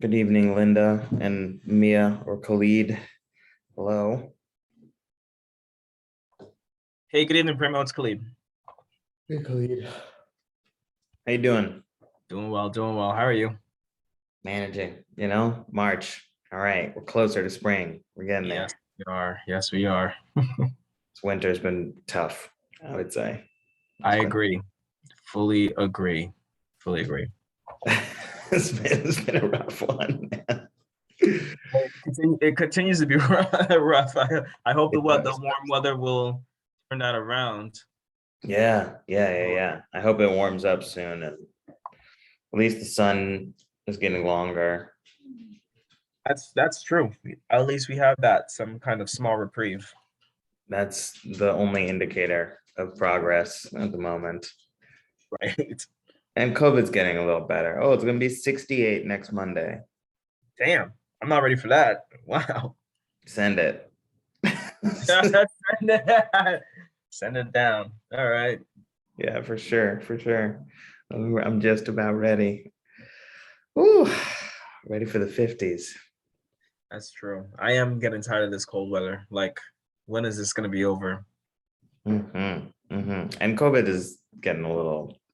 Good evening, Linda and Mia or Khalid. Hello. Hey, good evening, Primo. It's Khalid. Hey, Khalid. How you doing? Doing well, doing well. How are you? Managing, March. All right, we're closer to spring. We're getting there. Yes, we are. Yes, we are. This winter's been tough, I would say. I agree. Fully agree. Fully agree. It's been a rough one, man. It continues to be rough. I hope the It weather, the does. warm weather will turn that around. Yeah. I hope it warms up soon, and at least the sun is getting longer. That's true. At least we have that, some kind of small reprieve. That's the only indicator of progress at the moment. Right. And COVID's getting a little better. Oh, it's gonna be 68 next Monday. Damn, I'm not ready for that. Wow. Send it. Send it down. All right. Yeah, for sure, for sure. I'm just about ready. Ooh, ready for the 50s. That's true. I am getting tired of this cold weather. Like, when is this going to be over? And COVID is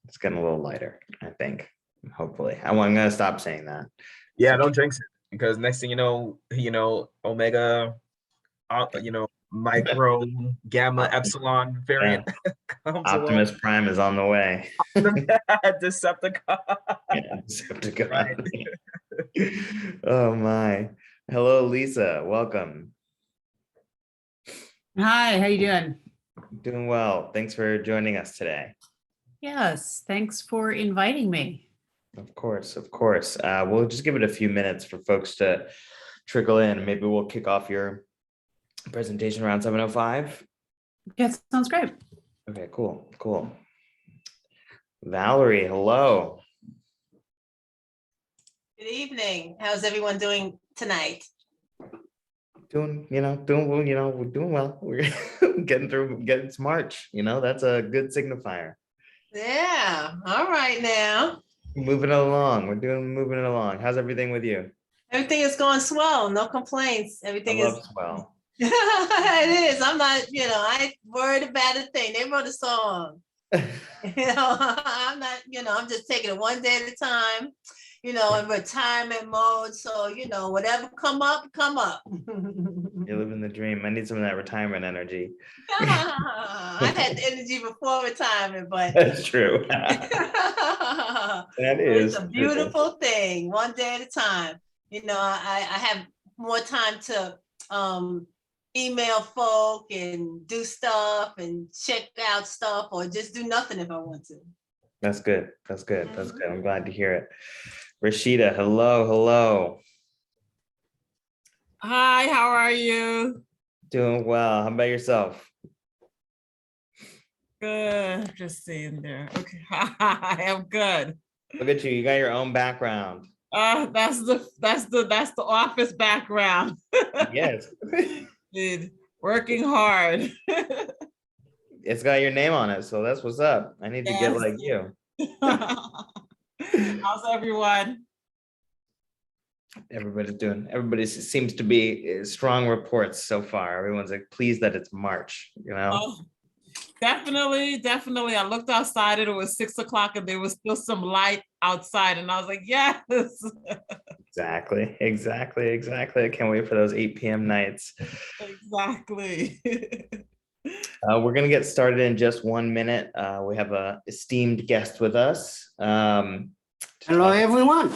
it's getting a little lighter, I think. Hopefully. I'm gonna stop saying that. Yeah, So, don't jinx it because next thing Omega, micro, gamma, Optimus, epsilon yeah, variant comes along. Optimus Prime is on the way. Decepticon. Yeah, Right. Decepticon. Oh my. Hello, Lisa. Welcome. Hi, how you doing? Doing well. Thanks for joining us today. Yes, thanks for inviting me. Of course, of course. We'll just give it a few minutes for folks to trickle in. Maybe we'll kick off your presentation around 7:05. Yes, sounds great. Okay, cool. Valerie, hello. Good evening. How's everyone doing tonight? We're doing well. We're getting to March. That's a good signifier. Yeah. All right now. Moving it along. Moving it along. How's everything with you? Everything is going swell. No complaints. I Everything love is. swell. It is. I'm not, I ain't worried about a thing. They wrote a song. I'm not, I'm just taking it one day at a time, in retirement mode. So, whatever come up, come up. You're living the dream. I need some of that retirement energy. I had the energy before retirement, but That's true. it's a beautiful thing, one day at a time. I have more time to email folk and do stuff and check out stuff or just do nothing if I want to. That's good. I'm glad to hear it. Rashida, hello. Hi, how are you? Doing well. How about yourself? Good. Just seeing there. Okay. I am good. Look at you. You got your own background. That's the office background. Yes. Dude, working hard. It's got your name on it, so that's what's up. I need to get like you. How's everyone? Everybody seems to be strong reports so far. Everyone's like pleased that it's March, Oh, definitely. I looked outside and it was 6 o'clock and there was still some light outside and I was like, yes. Exactly. I can't wait for those 8 p.m. nights. Exactly. We're gonna get started in just 1 minute. We have a esteemed guest with us. Hello, everyone.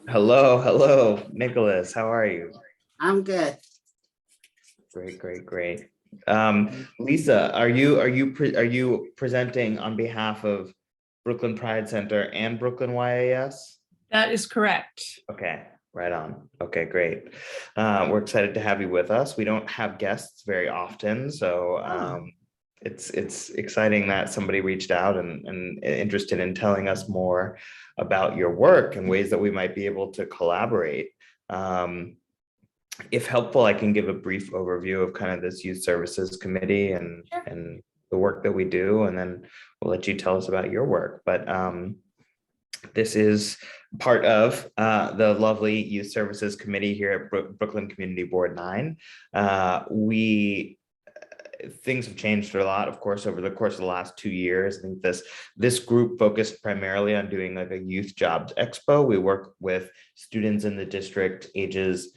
Hello, Nicholas. How are you? I'm good. Great. Lisa, are you presenting on behalf of Brooklyn Pride Center and Brooklyn YAS? That is correct. Okay, right on. Okay, great. We're excited to have you with us. We don't have guests very often, so it's exciting that somebody reached out and interested in telling us more about your work and ways that we might be able to collaborate. If helpful, I can give a brief overview of kind of this youth services committee and the work that we do, and then we'll let you tell us about your work. But This is part of the lovely Youth Services Committee here at Brooklyn Community Board 9. Things have changed a lot, of course, over the course of the last 2 years. I think this group focused primarily on doing like a youth jobs expo. We work with students in the district ages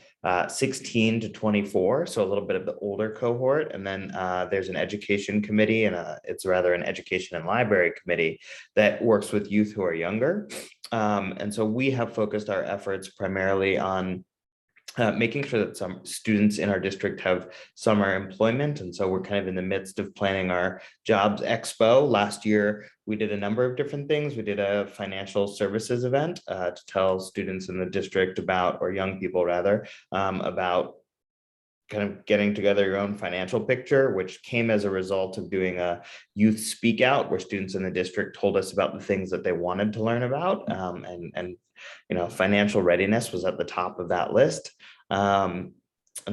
16 to 24, so a little bit of the older cohort. And then there's an education committee, and it's rather an education and library committee that works with youth who are younger. And so we have focused our efforts primarily on making sure that some students in our district have summer employment. And so we're kind of in the midst of planning our jobs expo. Last year, we did a number of different things. We did a financial services event to tell students in the district about, or young people rather, about kind of getting together your own financial picture, which came as a result of doing a youth speak out where students in the district told us about the things that they wanted to learn about. And financial readiness was at the top of that list. And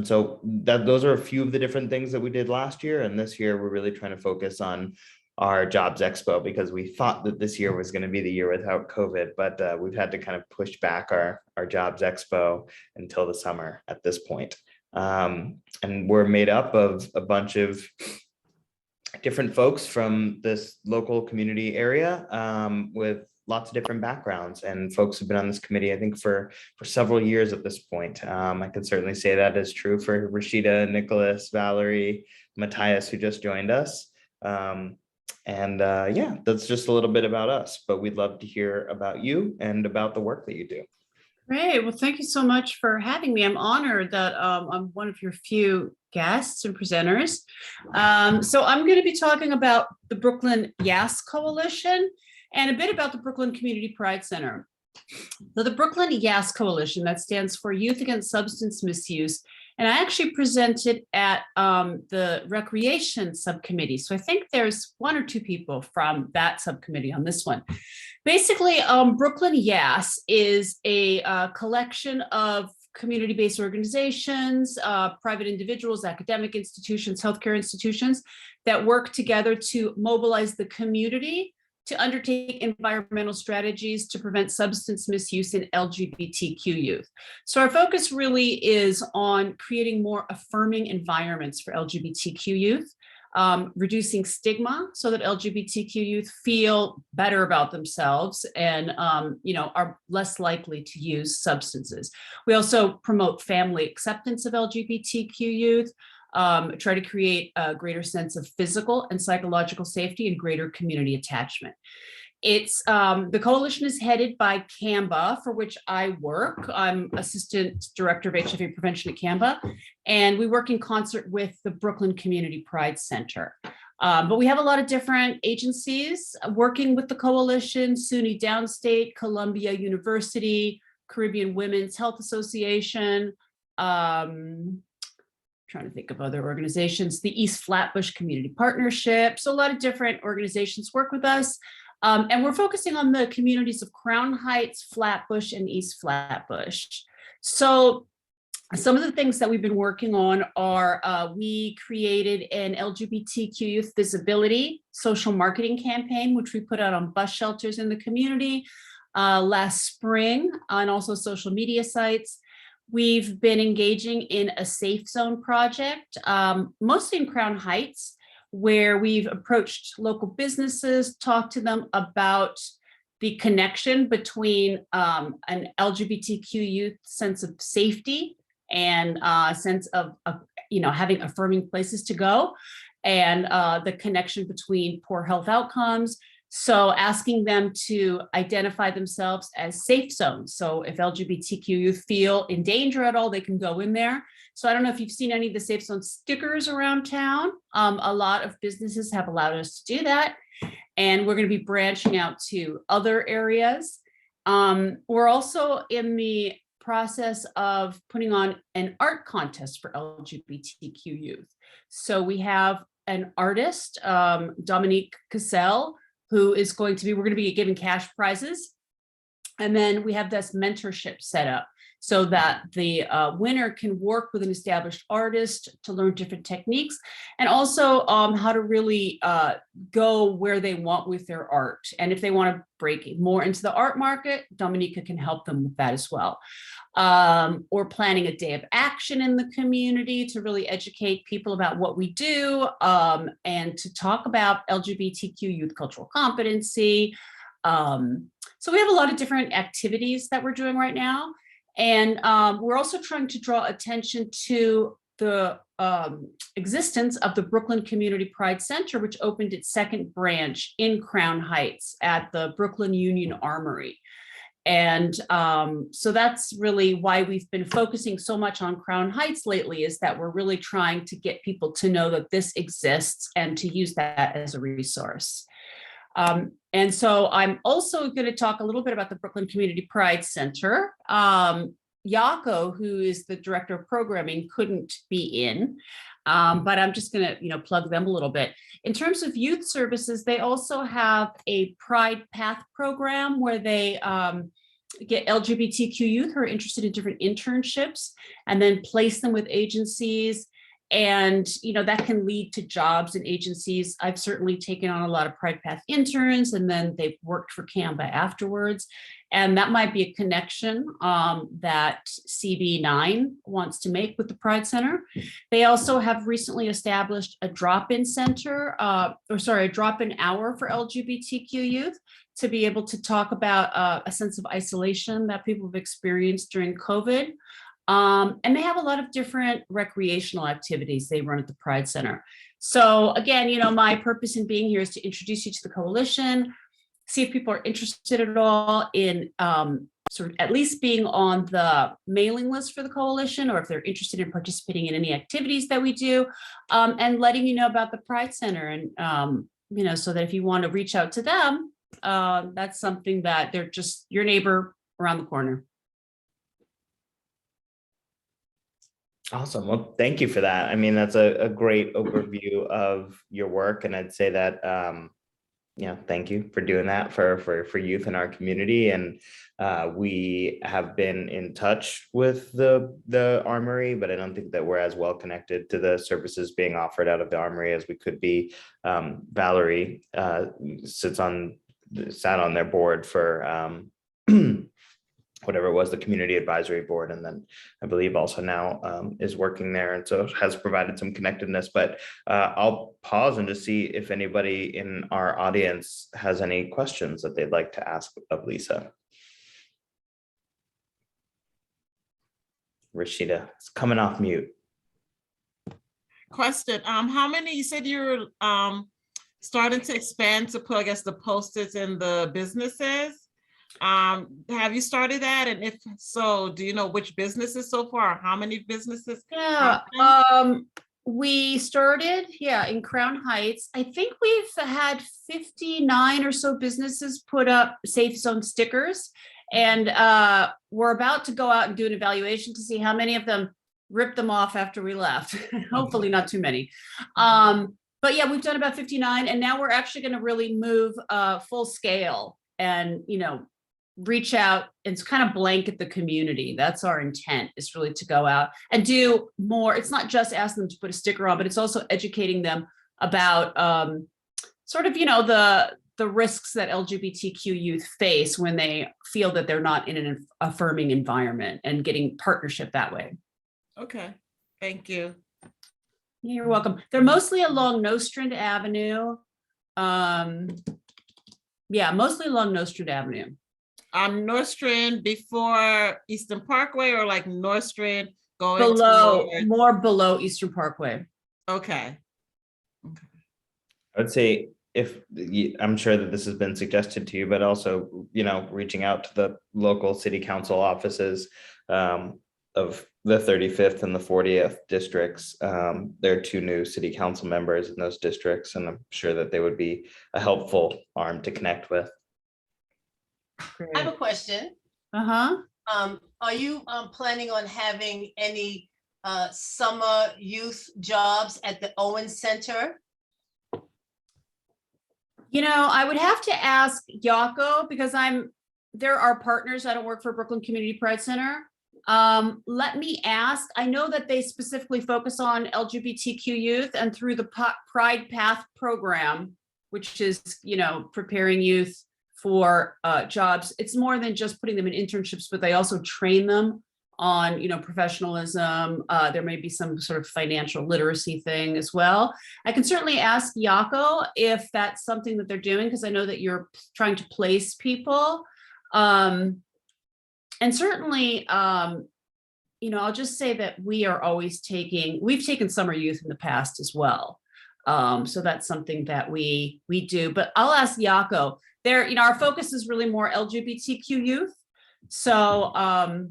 so those are a few of the different things that we did last year. And this year, we're really trying to focus on our jobs expo because we thought that this year was going to be the year without COVID, but we've had to kind of push back our jobs expo until the summer at this point. And we're made up of a bunch of different folks from this local community area with lots of different backgrounds, and folks have been on this committee, I think, for several years at this point. I can certainly say that is true for Rashida, Nicholas, Valerie, Matthias, who just joined us. Yeah, that's just a little bit about us, but we'd love to hear about you and about the work that you do. Great. Well, thank you so much for having me. I'm honored that I'm one of your few guests and presenters. So I'm going to be talking about the Brooklyn YAS Coalition and a bit about the Brooklyn Community Pride Center. So the Brooklyn YAS Coalition, that stands for Youth Against Substance Misuse. And I actually presented at the Recreation Subcommittee. So I think there's 1 or 2 people from that subcommittee on this one. Basically, Brooklyn YAS is a collection of community-based organizations, private individuals, academic institutions, healthcare institutions that work together to mobilize the community to undertake environmental strategies to prevent substance misuse in LGBTQ youth. So our focus really is on creating more affirming environments for LGBTQ youth, reducing stigma so that LGBTQ youth feel better about themselves and are less likely to use substances. We also promote family acceptance of LGBTQ youth, try to create a greater sense of physical and psychological safety and greater community attachment. It's the coalition is headed by CAMBA, for which I work. I'm Assistant Director of HIV Prevention at CAMBA, and we work in concert with the Brooklyn Community Pride Center. But we have a lot of different agencies working with the coalition: SUNY Downstate, Columbia University, Caribbean Women's Health Association, trying to think of other organizations, the East Flatbush Community Partnership. So a lot of different organizations work with us. And we're focusing on the communities of Crown Heights, Flatbush, and East Flatbush. So some of the things that we've been working on are we created an LGBTQ youth visibility social marketing campaign, which we put out on bus shelters in the community last spring, and also social media sites. We've been engaging in a safe zone project, mostly in Crown Heights, where we've approached local businesses, talked to them about the connection between an LGBTQ youth sense of safety and sense of having affirming places to go, and the connection between poor health outcomes. So asking them to identify themselves as safe zones. So if LGBTQ youth feel in danger at all, they can go in there. So I don't know if you've seen any of the safe zone stickers around town. A lot of businesses have allowed us to do that. And we're going to be branching out to other areas. We're also in the process of putting on an art contest for LGBTQ youth. So we have an artist, Dominique Cassell, who is we're going to be giving cash prizes. And then we have this mentorship set up. so that the winner can work with an established artist to learn different techniques, and also how to really go where they want with their art. And if they want to break more into the art market, Dominica can help them with that as well. Or planning a day of action in the community to really educate people about what we do, and to talk about LGBTQ youth cultural competency. So we have a lot of different activities that we're doing right now. And we're also trying to draw attention to the existence of the Brooklyn Community Pride Center, which opened its second branch in Crown Heights at the Brooklyn Union Armory. And so that's really why we've been focusing so much on Crown Heights lately, is that we're really trying to get people to know that this exists and to use that as a resource. And so I'm also going to talk a little bit about the Brooklyn Community Pride Center. Yako, who is the director of programming, couldn't be in, but I'm just going to, plug them a little bit. In terms of youth services, they also have a Pride Path program where they get LGBTQ youth who are interested in different internships and then place them with agencies. And, that can lead to jobs in agencies. I've certainly taken on a lot of Pride Path interns, and then they've worked for Canva afterwards. And that might be a connection that CB9 wants to make with the Pride Center. They also have recently established a drop-in center, a drop-in hour for LGBTQ youth to be able to talk about a sense of isolation that people have experienced during COVID. And they have a lot of different recreational activities they run at the Pride Center. So again, my purpose in being here is to introduce you to the coalition, see if people are interested at all in sort of at least being on the mailing list for the coalition, or if they're interested in participating in any activities that we do, and letting you know about the Pride Center. And, so that if you want to reach out to them, that's something that they're just your neighbor around the corner. Awesome. Well, thank you for that. I mean, that's a great overview of your work. And I'd say that, thank you for doing that for youth in our community. And we have been in touch with the Armory, but I don't think that we're as well connected to the services being offered out of the Armory as we could be. Valerie sat on their board for whatever it was, the community advisory board, and then I believe also now is working there, and so has provided some connectedness. But I'll pause and just see if anybody in our audience has any questions that they'd like to ask of Lisa. Rashida, it's coming off mute. Question, how many, you said you're starting to expand to put, I guess, the Post-its in the businesses? Have you started that? And if so, do you know which businesses so far? How many businesses? Yeah, we started, in Crown Heights. I think we've had 59 or so businesses put up Safe Zone stickers. And we're about to go out and do an evaluation to see how many of them ripped them off after we left. Hopefully not too many. But yeah, we've done about 59, and now we're actually going to really move full scale and, reach out and kind of blanket the community. That's our intent, is really to go out and do more. It's not just asking them to put a sticker on, but it's also educating them about sort of, the risks that LGBTQ youth face when they feel that they're not in an affirming environment, and getting partnership that way. Okay, thank you. You're welcome. They're mostly along Nostrand Avenue. Mostly along Nostrand Avenue. Nostrand before Eastern Parkway, or like Nostrand going more below Eastern Parkway. Okay. I would say, I'm sure that this has been suggested to you, but also, reaching out to the local city council offices of the 35th and the 40th districts. There are 2 new city council members in those districts, and I'm sure that they would be a helpful arm to connect with. I have a question. Are you planning on having any summer youth jobs at the Owen Center? I would have to ask Yako, because they're our partners. I don't work for Brooklyn Community Pride Center. Let me ask, I know that they specifically focus on LGBTQ youth and through the Pride Path program, which is, preparing youth for jobs. It's more than just putting them in internships, but they also train them on, professionalism. There may be some sort of financial literacy thing as well. I can certainly ask Yako if that's something that they're doing, because I know that you're trying to place people. And certainly, I'll just say that we've taken summer youth in the past as well. So that's something that we do, but I'll ask Yako there, our focus is really more LGBTQ youth. So I'll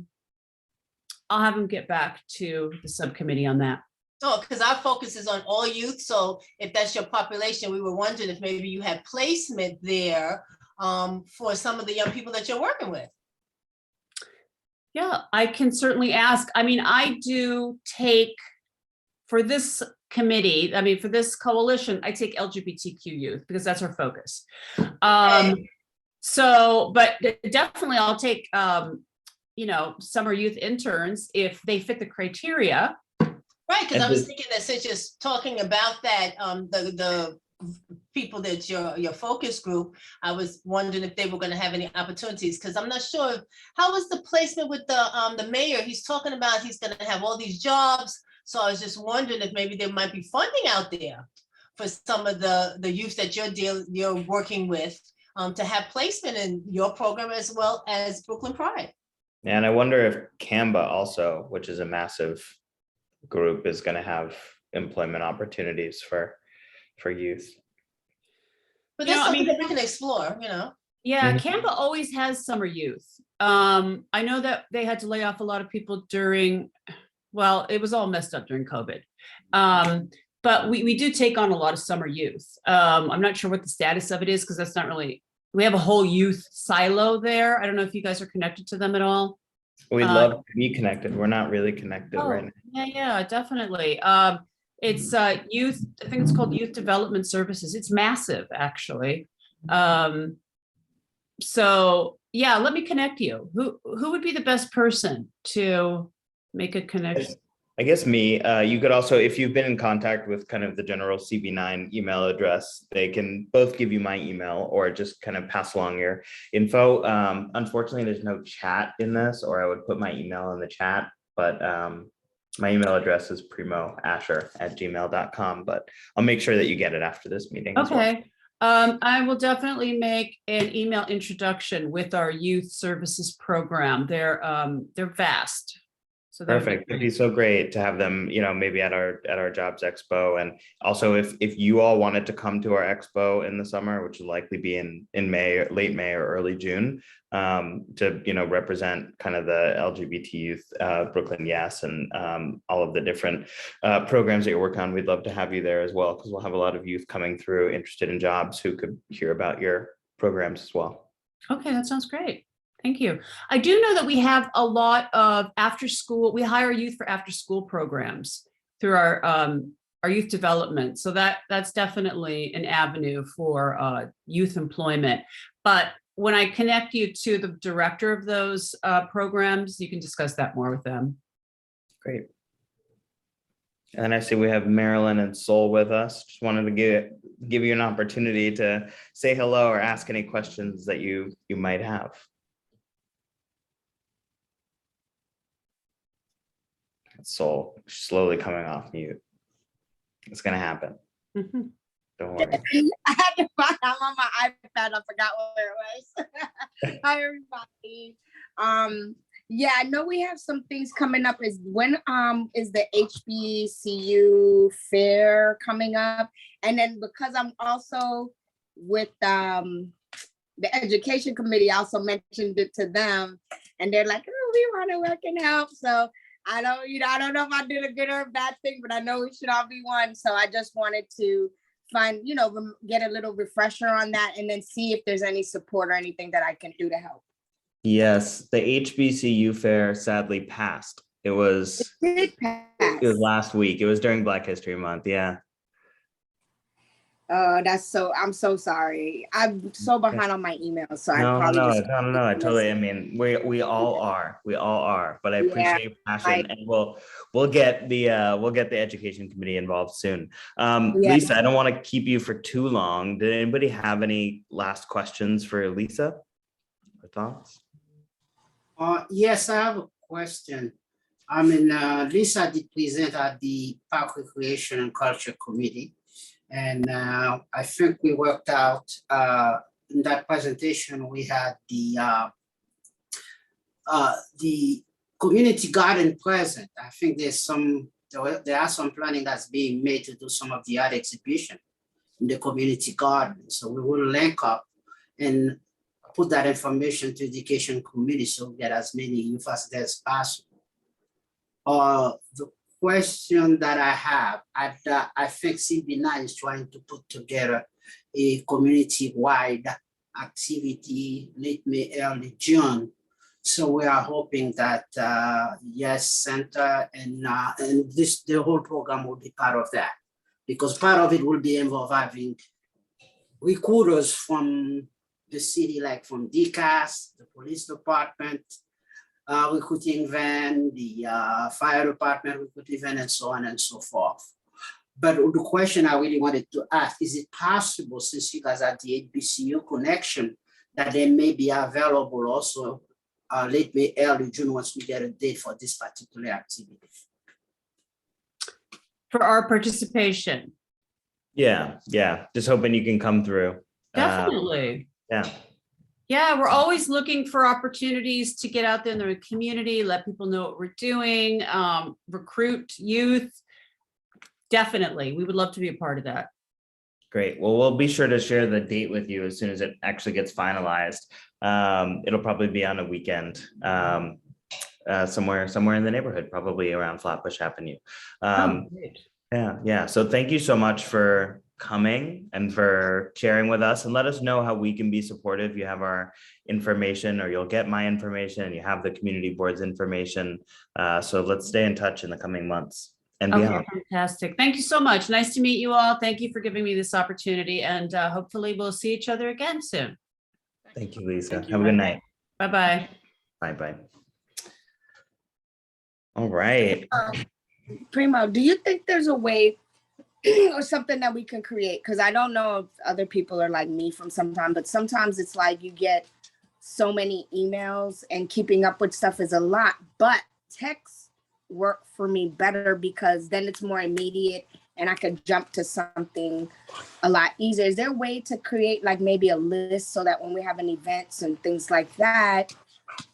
have him get back to the subcommittee on that. Oh, because our focus is on all youth. So if that's your population, we were wondering if maybe you had placement there for some of the young people that you're working with. Yeah, I can certainly ask. I mean, I do take, for this committee, for this coalition, I take LGBTQ youth because that's our focus. So, but definitely I'll take, summer youth interns if they fit the criteria. Right, because I was thinking that since you're talking about that, the people that your focus group, I was wondering if they were going to have any opportunities, because I'm not sure how was the placement with the mayor. He's talking about he's going to have all these jobs, so I was just wondering if maybe there might be funding out there for some of the youth that you're working with to have placement in your program as well as Brooklyn Pride. Yeah, and I wonder if Canva also, which is a massive group, is going to have employment opportunities for youth. But that's something that we can explore, Yeah, Mhm. Canva always has summer youth. I know that they had to lay off a lot of people during, well, it was all messed up during COVID. But we do take on a lot of summer youth. I'm not sure what the status of it is, because that's not really, we have a whole youth silo there. I don't know if you guys are connected to them at all. We'd love to be connected. We're not really connected right now. Yeah, definitely. It's youth, I think it's called Youth Development Services. It's massive, actually. So yeah, let me connect you. Who would be the best person to make a connection? I guess me. You could also, if you've been in contact with kind of the general CB9 email address, they can both give you my email or just kind of pass along your info. Unfortunately, there's no chat in this, or I would put my email in the chat, but my email address is primoasher@gmail.com, but I'll make sure that you get it after this meeting. Okay. I will definitely make an email introduction with our youth services program. They're vast. So Perfect. It'd be so great to have them, maybe at our jobs expo. And also if you all wanted to come to our expo in the summer, which will likely be in May, late May or early June, to, represent kind of the LGBT youth, Brooklyn Yes, and all of the different programs that you're working on, we'd love to have you there as well, because we'll have a lot of youth coming through interested in jobs who could hear about your programs as well. Okay, that sounds great. Thank you. I do know that we have a lot of we hire youth for after school programs through our youth development. So that's definitely an avenue for youth employment. But when I connect you to the director of those programs, you can discuss that more with them. Great. And then I see we have Marilyn and Sol with us. Just wanted to give you an opportunity to say hello or ask any questions that you might have. Sol slowly coming off mute. It's gonna happen. Mhm. Don't worry. I had to find. I'm on my iPad. I forgot where it was. Hi everybody. Yeah, I know we have some things coming up. Is the HBCU fair coming up? And then because I'm also with the education committee, I also mentioned it to them, and they're like, "Oh, we want to work and help." So I don't know if I did a good or a bad thing, but I know we should all be one. So I just wanted to find, get a little refresher on that, and then see if there's any support or anything that I can do to help. Yes, the HBCU fair sadly passed. It was It did pass. last week. It was during Black History Month. Yeah. I'm so sorry. I'm so behind on my emails, so I No, probably no, just. no, no, no, I totally, I mean, we all are, but I Yeah, appreciate your passion, and we'll get the education committee involved soon. Yeah. Lisa, I don't want to keep you for too long. Did anybody have any last questions for Lisa or thoughts? Yes, I have a question. I mean, Lisa did present at the Park Recreation and Culture Committee. And I think we worked out, in that presentation, we had the community garden present. I think there are some planning that's being made to do some of the art exhibition in the community garden. So we will link up and put that information to education committee so we get as many youth as possible. The question that I have, I think CB9 is trying to put together a community-wide activity late May, early June. So we are hoping that Yes Center and the whole program will be part of that, because part of it will be involving recruiters from the city, like from DCAS, the police department, recruiting van, the fire department recruiting van, and so on and so forth. But the question I really wanted to ask, is it possible, since you guys are the HBCU connection, that they may be available also late May, early June, once we get a date for this particular activity? For our participation. Yeah, just hoping you can come through. Definitely. Yeah. Yeah, we're always looking for opportunities to get out there in the community, let people know what we're doing, recruit youth. Definitely, we would love to be a part of that. Great. Well, we'll be sure to share the date with you as soon as it actually gets finalized. It'll probably be on a weekend, somewhere in the neighborhood, probably around Flatbush Avenue. Great. Yeah. So thank you so much for coming and for sharing with us, and let us know how we can be supportive. You have our information, or you'll get my information, and you have the community board's information. So let's stay in touch in the coming months and beyond. Okay, fantastic. Thank you so much. Nice to meet you all. Thank you for giving me this opportunity, and hopefully we'll see each other again soon. Thank you, Lisa. Thank you. Have a good night. Bye-bye. Bye. All right. Primo, do you think there's a way or something that we can create? Because I don't know if other people are like me from sometimes, but sometimes it's like you get so many emails and keeping up with stuff is a lot, but texts work for me better because then it's more immediate and I could jump to something a lot easier. Is there a way to create like maybe a list so that when we have an events and things like that,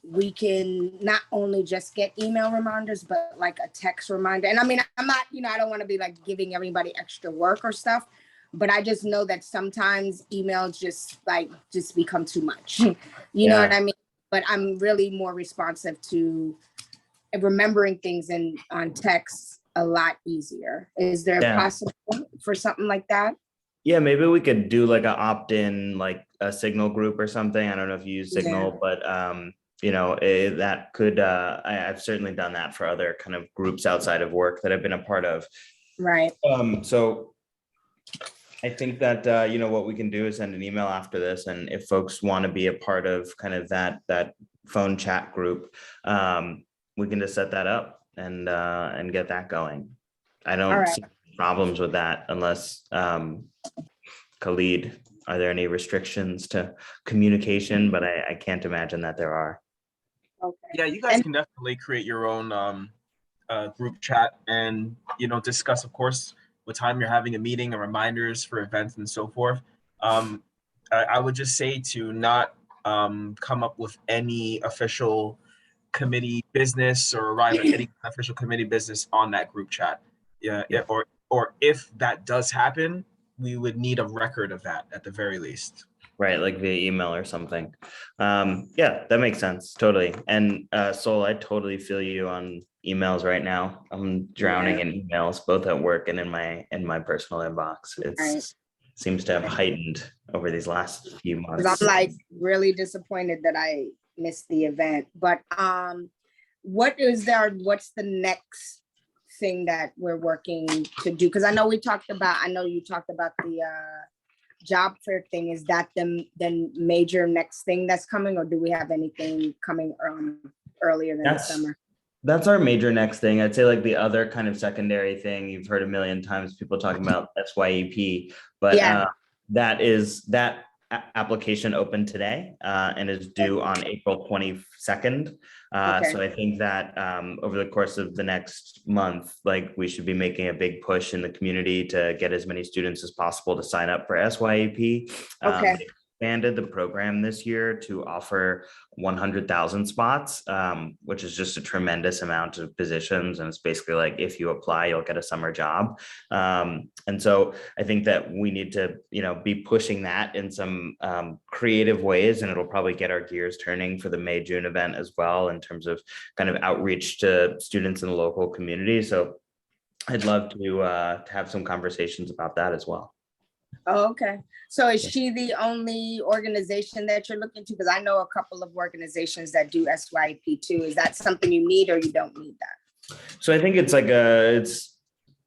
we can not only just get email reminders, but like a text reminder? And I mean, I'm not, I don't want to be like giving everybody extra work or stuff, but I just know that sometimes emails just become too much. You know what I mean? But I'm really more responsive to remembering things on text a lot easier. Is there a possibility for something like that? Yeah, maybe we could do like an opt-in, like a Signal group or something. I don't know if you use Signal, but that could, I've certainly done that for other kind of groups outside of work that I've been a part of. Right. So I think that, what we can do is send an email after this. And if folks want to be a part of kind of that phone chat group, we can just set that up and get that going. I don't see problems with that unless, Khalid, are there any restrictions to communication? But I can't imagine that there are. Okay. Yeah, you guys can definitely create your own group chat and, discuss, of course, what time you're having a meeting and reminders for events and so forth. I would just say to not come up with any official committee business or arrive at any official committee business on that group chat. Yeah. Or if that does happen, we would need a record of that at the very least. Right, like via email or something. Yeah, that makes sense. Totally. And Sol, I totally feel you on emails right now. I'm drowning in emails, both at work and in my personal inbox. It seems to have heightened over these last few months. I'm like really disappointed that I missed the event. But what's the next thing that we're working to do? Because I know you talked about the job fair thing. Is that the major next thing that's coming, or do we have anything coming earlier than the That's summer? that's our major next thing. I'd say like the other kind of secondary thing you've heard a million times, people talking about SYEP, but Yeah. that application opened today and is due on April 22nd. Okay. So I think that over the course of the next month, like we should be making a big push in the community to get as many students as possible to sign up for SYEP. Okay. They expanded the program this year to offer 100,000 spots, which is just a tremendous amount of positions. And it's basically like, if you apply, you'll get a summer job. And so I think that we need to, be pushing that in some creative ways, and it'll probably get our gears turning for the May, June event as well, in terms of kind of outreach to students in the local community. So I'd love to have some conversations about that as well. Oh, okay. So is she the only organization that you're looking to? Because I know a couple of organizations that do SYP too. Is that something you need, or you don't need that? So I think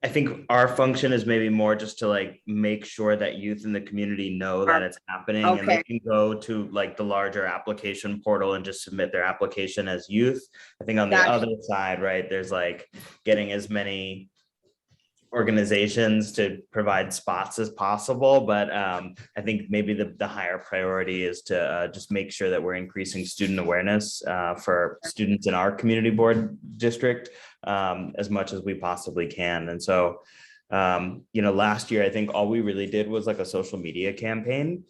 I think our function is maybe more just to like make sure that youth in the community know that it's happening, and they can go to like the larger application portal and just submit their application as youth. I think on the Gotcha. other side, right, there's like getting as many organizations to provide spots as possible, but I think maybe the higher priority is to just make sure that we're increasing student awareness for students in our community board district as much as we possibly can. And so last year I think all we really did was like a social media campaign,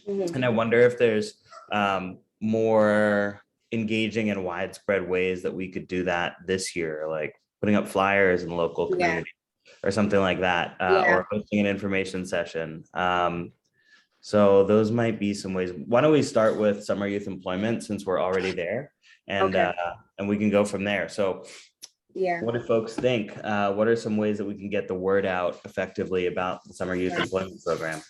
Mhm. and I wonder if there's more engaging and widespread ways that we could do that this year, like putting up flyers in the local Yeah. community or something like that, Yeah. or hosting an information session. So those might be some ways. Why don't we start with summer youth employment, since we're already there, and Okay. and we can go from there. So Yeah. what do folks think? What are some ways that we can get the word out effectively about the summer youth Yeah. employment program?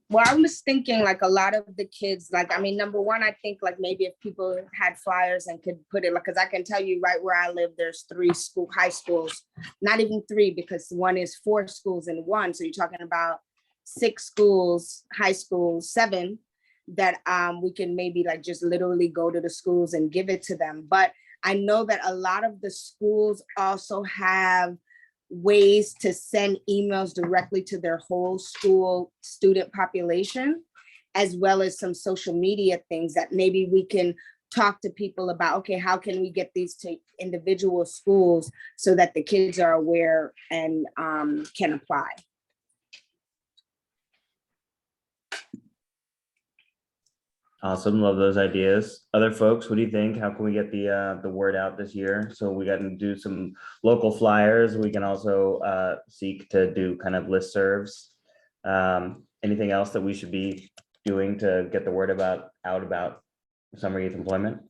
Well, I was thinking like a lot of the kids, number one, I think like maybe if people had flyers and could put it, like, because I can tell you right where I live, there's 3 high schools, not even 3, because one is 4 schools in one. So you're talking about 6 schools, high schools, 7, that we can maybe like just literally go to the schools and give it to them. But I know that a lot of the schools also have ways to send emails directly to their whole school student population, as well as some social media things that maybe we can talk to people about. Okay, how can we get these to individual schools so that the kids are aware and can apply? Awesome, love those ideas. Other folks, what do you think? How can we get the word out this year? So we got to do some local flyers. We can also seek to do kind of listservs. Anything else that we should be doing to get the word out about summer youth employment?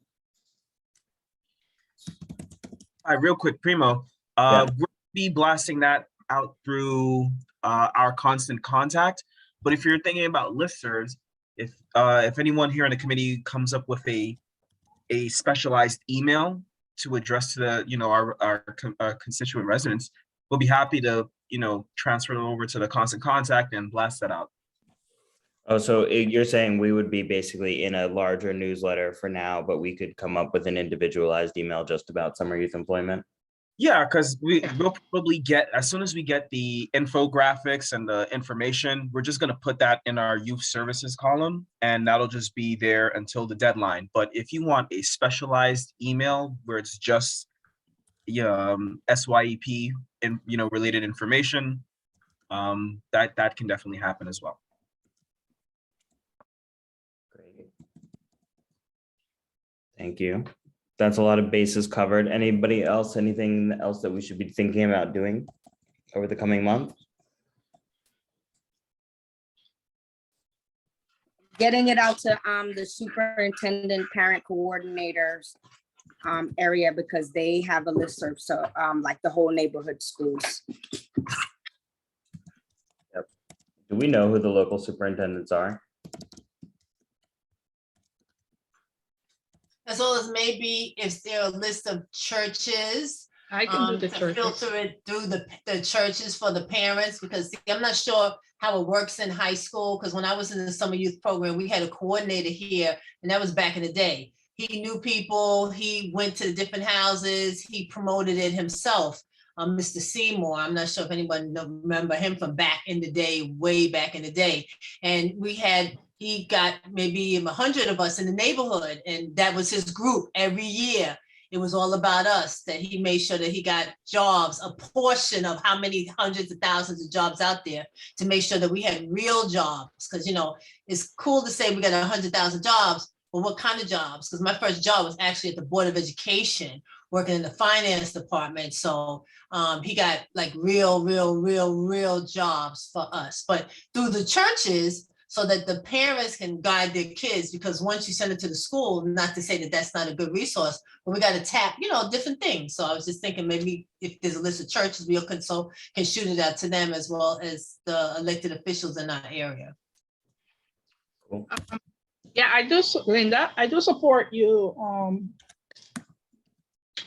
Hi, real quick, Primo. Yeah. We'll be blasting that out through our constant contact. But if you're thinking about listservs, if anyone here in the committee comes up with a specialized email to address to the our constituent residents, we'll be happy to transfer it over to the constant contact and blast that out. Oh, so you're saying we would be basically in a larger newsletter for now, but we could come up with an individualized email just about summer youth employment? Yeah, because we'll probably get, as soon as we get the infographics and the information, we're just going to put that in our youth services column, and that'll just be there until the deadline. But if you want a specialized email where it's just SYEP and related information, that can definitely happen as well. Great. Thank you. That's a lot of bases covered. Anybody else, anything else that we should be thinking about doing over the coming month? Getting it out to the superintendent parent coordinators area, because they have a listserv, so like the whole neighborhood schools. Yep. Do we know who the local superintendents are? As well as maybe if there are a list of churches I can do the to churches. filter it through the churches for the parents, because see, I'm not sure how it works in high school, because when I was in the summer youth program, we had a coordinator here, and that was back in the day. He knew people, he went to the different houses, he promoted it himself. Mr. Seymour, I'm not sure if anyone remember him from back in the day, way back in the day. And he got maybe 100 of us in the neighborhood, and that was his group every year. It was all about us, that he made sure that he got jobs, a portion of how many hundreds of thousands of jobs out there, to make sure that we had real jobs. Because, it's cool to say we got 100,000 jobs, but what kind of jobs? Because my first job was actually at the Board of Education, working in the finance department. So he got like real jobs for us. But through the churches, so that the parents can guide their kids, because once you send it to the school, not to say that that's not a good resource, but we got to tap, different things. So I was just thinking maybe if there's a list of churches, we can shoot it out to them as well as the elected officials in our area. Cool. Yeah, Linda, I do support you on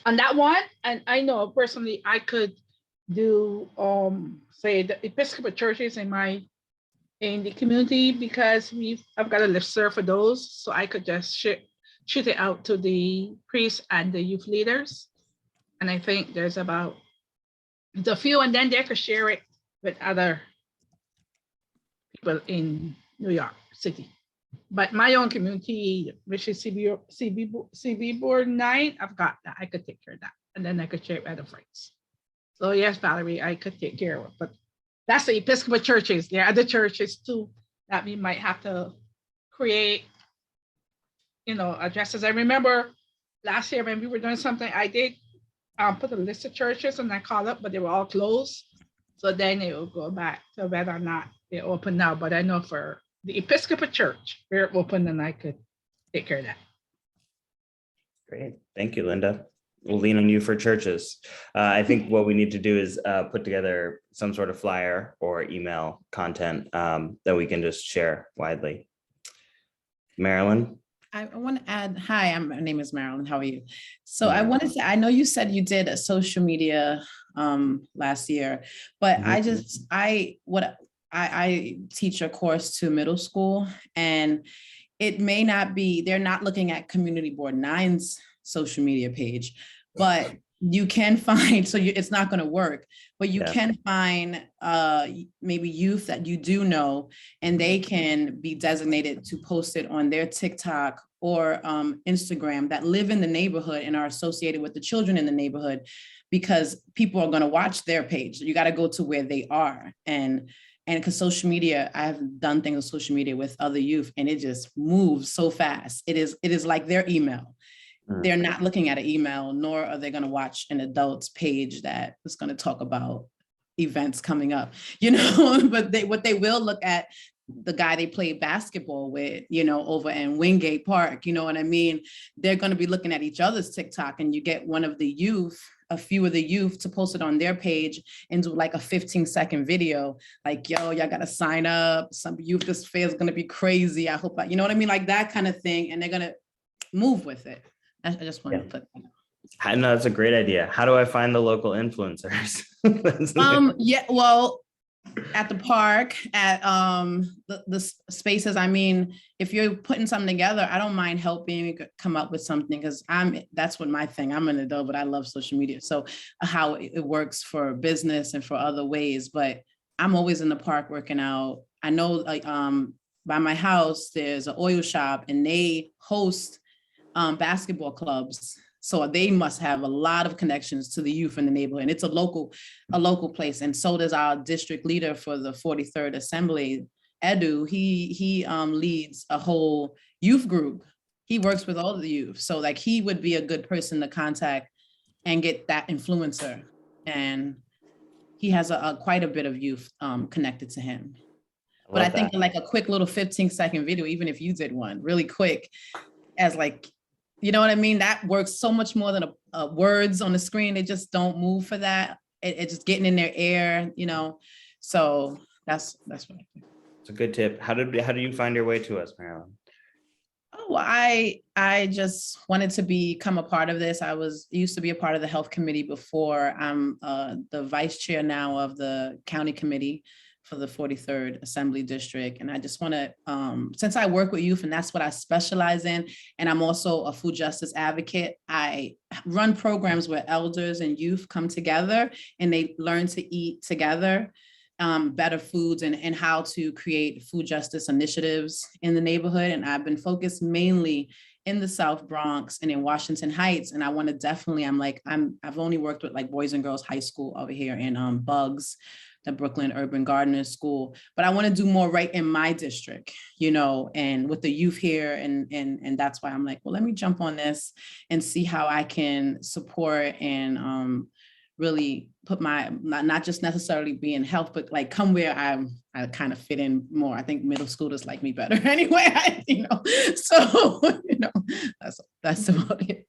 that one. And I know personally I could do say the Episcopal churches in the community, because I've got a listserv for those, so I could just shoot it out to the priests and the youth leaders. And I think there's about a few, and then they could share it with other people in New York City. But my own community, which is CB Board 9, I've got that. I could take care of that, and then I could share it with other friends. So yes, Valerie, I could take care of it, but that's the Episcopal churches. There are other churches too that we might have to create, addresses. I remember last year when we were doing something, I did put a list of churches and I called up, but they were all closed. So then it will go back to whether or not they're open now. But I know for the Episcopal church, we're open and I could take care of that. Great. Thank you, Linda. We'll lean on you for churches. I think what we need to do is put together some sort of flyer or email content that we can just share widely. Marilyn? I want to add, hi, my name is Marilyn. How are you? So I wanted to, I know you said you did a social media last year, but I teach a course to middle school, and it may not be, they're not looking at Community Board 9's social media page, but you can find, it's not going to work, but you can find maybe youth that you do know, and they can be designated to post it on their TikTok or Instagram, that live in the neighborhood and are associated with the children in the neighborhood, because people are going to watch their page. You got to go to where they are. And because social media, I've done things on social media with other youth, and it just moves so fast. It is like their email. They're not looking at an email, nor are they going to watch an adult's page that is going to talk about events coming up, but what they will look at, the guy they played basketball with, over in Wingate Park, you know what I mean? They're going to be looking at each other's TikTok, and you get a few of the youth to post it on their page and do like a 15-second video, like, yo, y'all got to sign up. Some youth, this fair is going to be crazy. I hope, you know what I mean? Like that kind of thing. And they're going to move with it. I just wanted to put that. I know that's a great idea. How do I find the local influencers? Yeah, well, at the park, at the spaces. I mean, if you're putting something together, I don't mind helping come up with something, because that's what my thing. I'm an adult, but I love social media. So how it works for business and for other ways, but I'm always in the park working out. I know, like by my house, there's an oil shop, and they host basketball clubs. So they must have a lot of connections to the youth in the neighborhood. And it's a local place. And so does our district leader for the 43rd Assembly, Edu. He leads a whole youth group. He works with all of the youth. So like he would be a good person to contact and get that influencer. And he has quite a bit of youth connected to him. But I think like a quick little 15-second video, even if you did one really quick, as like, you know what I mean? That works so much more than words on the screen. They just don't move for that. It's just getting in their ear, So that's what I think. It's a good tip. How do you find your way to us, Marilyn? I just wanted to become a part of this. I used to be a part of the health committee before. I'm the vice chair now of the county committee for the 43rd Assembly District. And I just want to, since I work with youth and that's what I specialize in, and I'm also a food justice advocate, I run programs where elders and youth come together and they learn to eat together. Better foods and how to create food justice initiatives in the neighborhood. And I've been focused mainly in the South Bronx and in Washington Heights. And I want to definitely, I've only worked with like Boys and Girls High School over here in Bugs, the Brooklyn Urban Gardeners School, but I want to do more right in my district, and with the youth here. And that's why I'm like, well, let me jump on this and see how I can support and really put my, not just necessarily be in health, but like come where I kind of fit in more. I think middle schoolers like me better anyway, so, that's about it.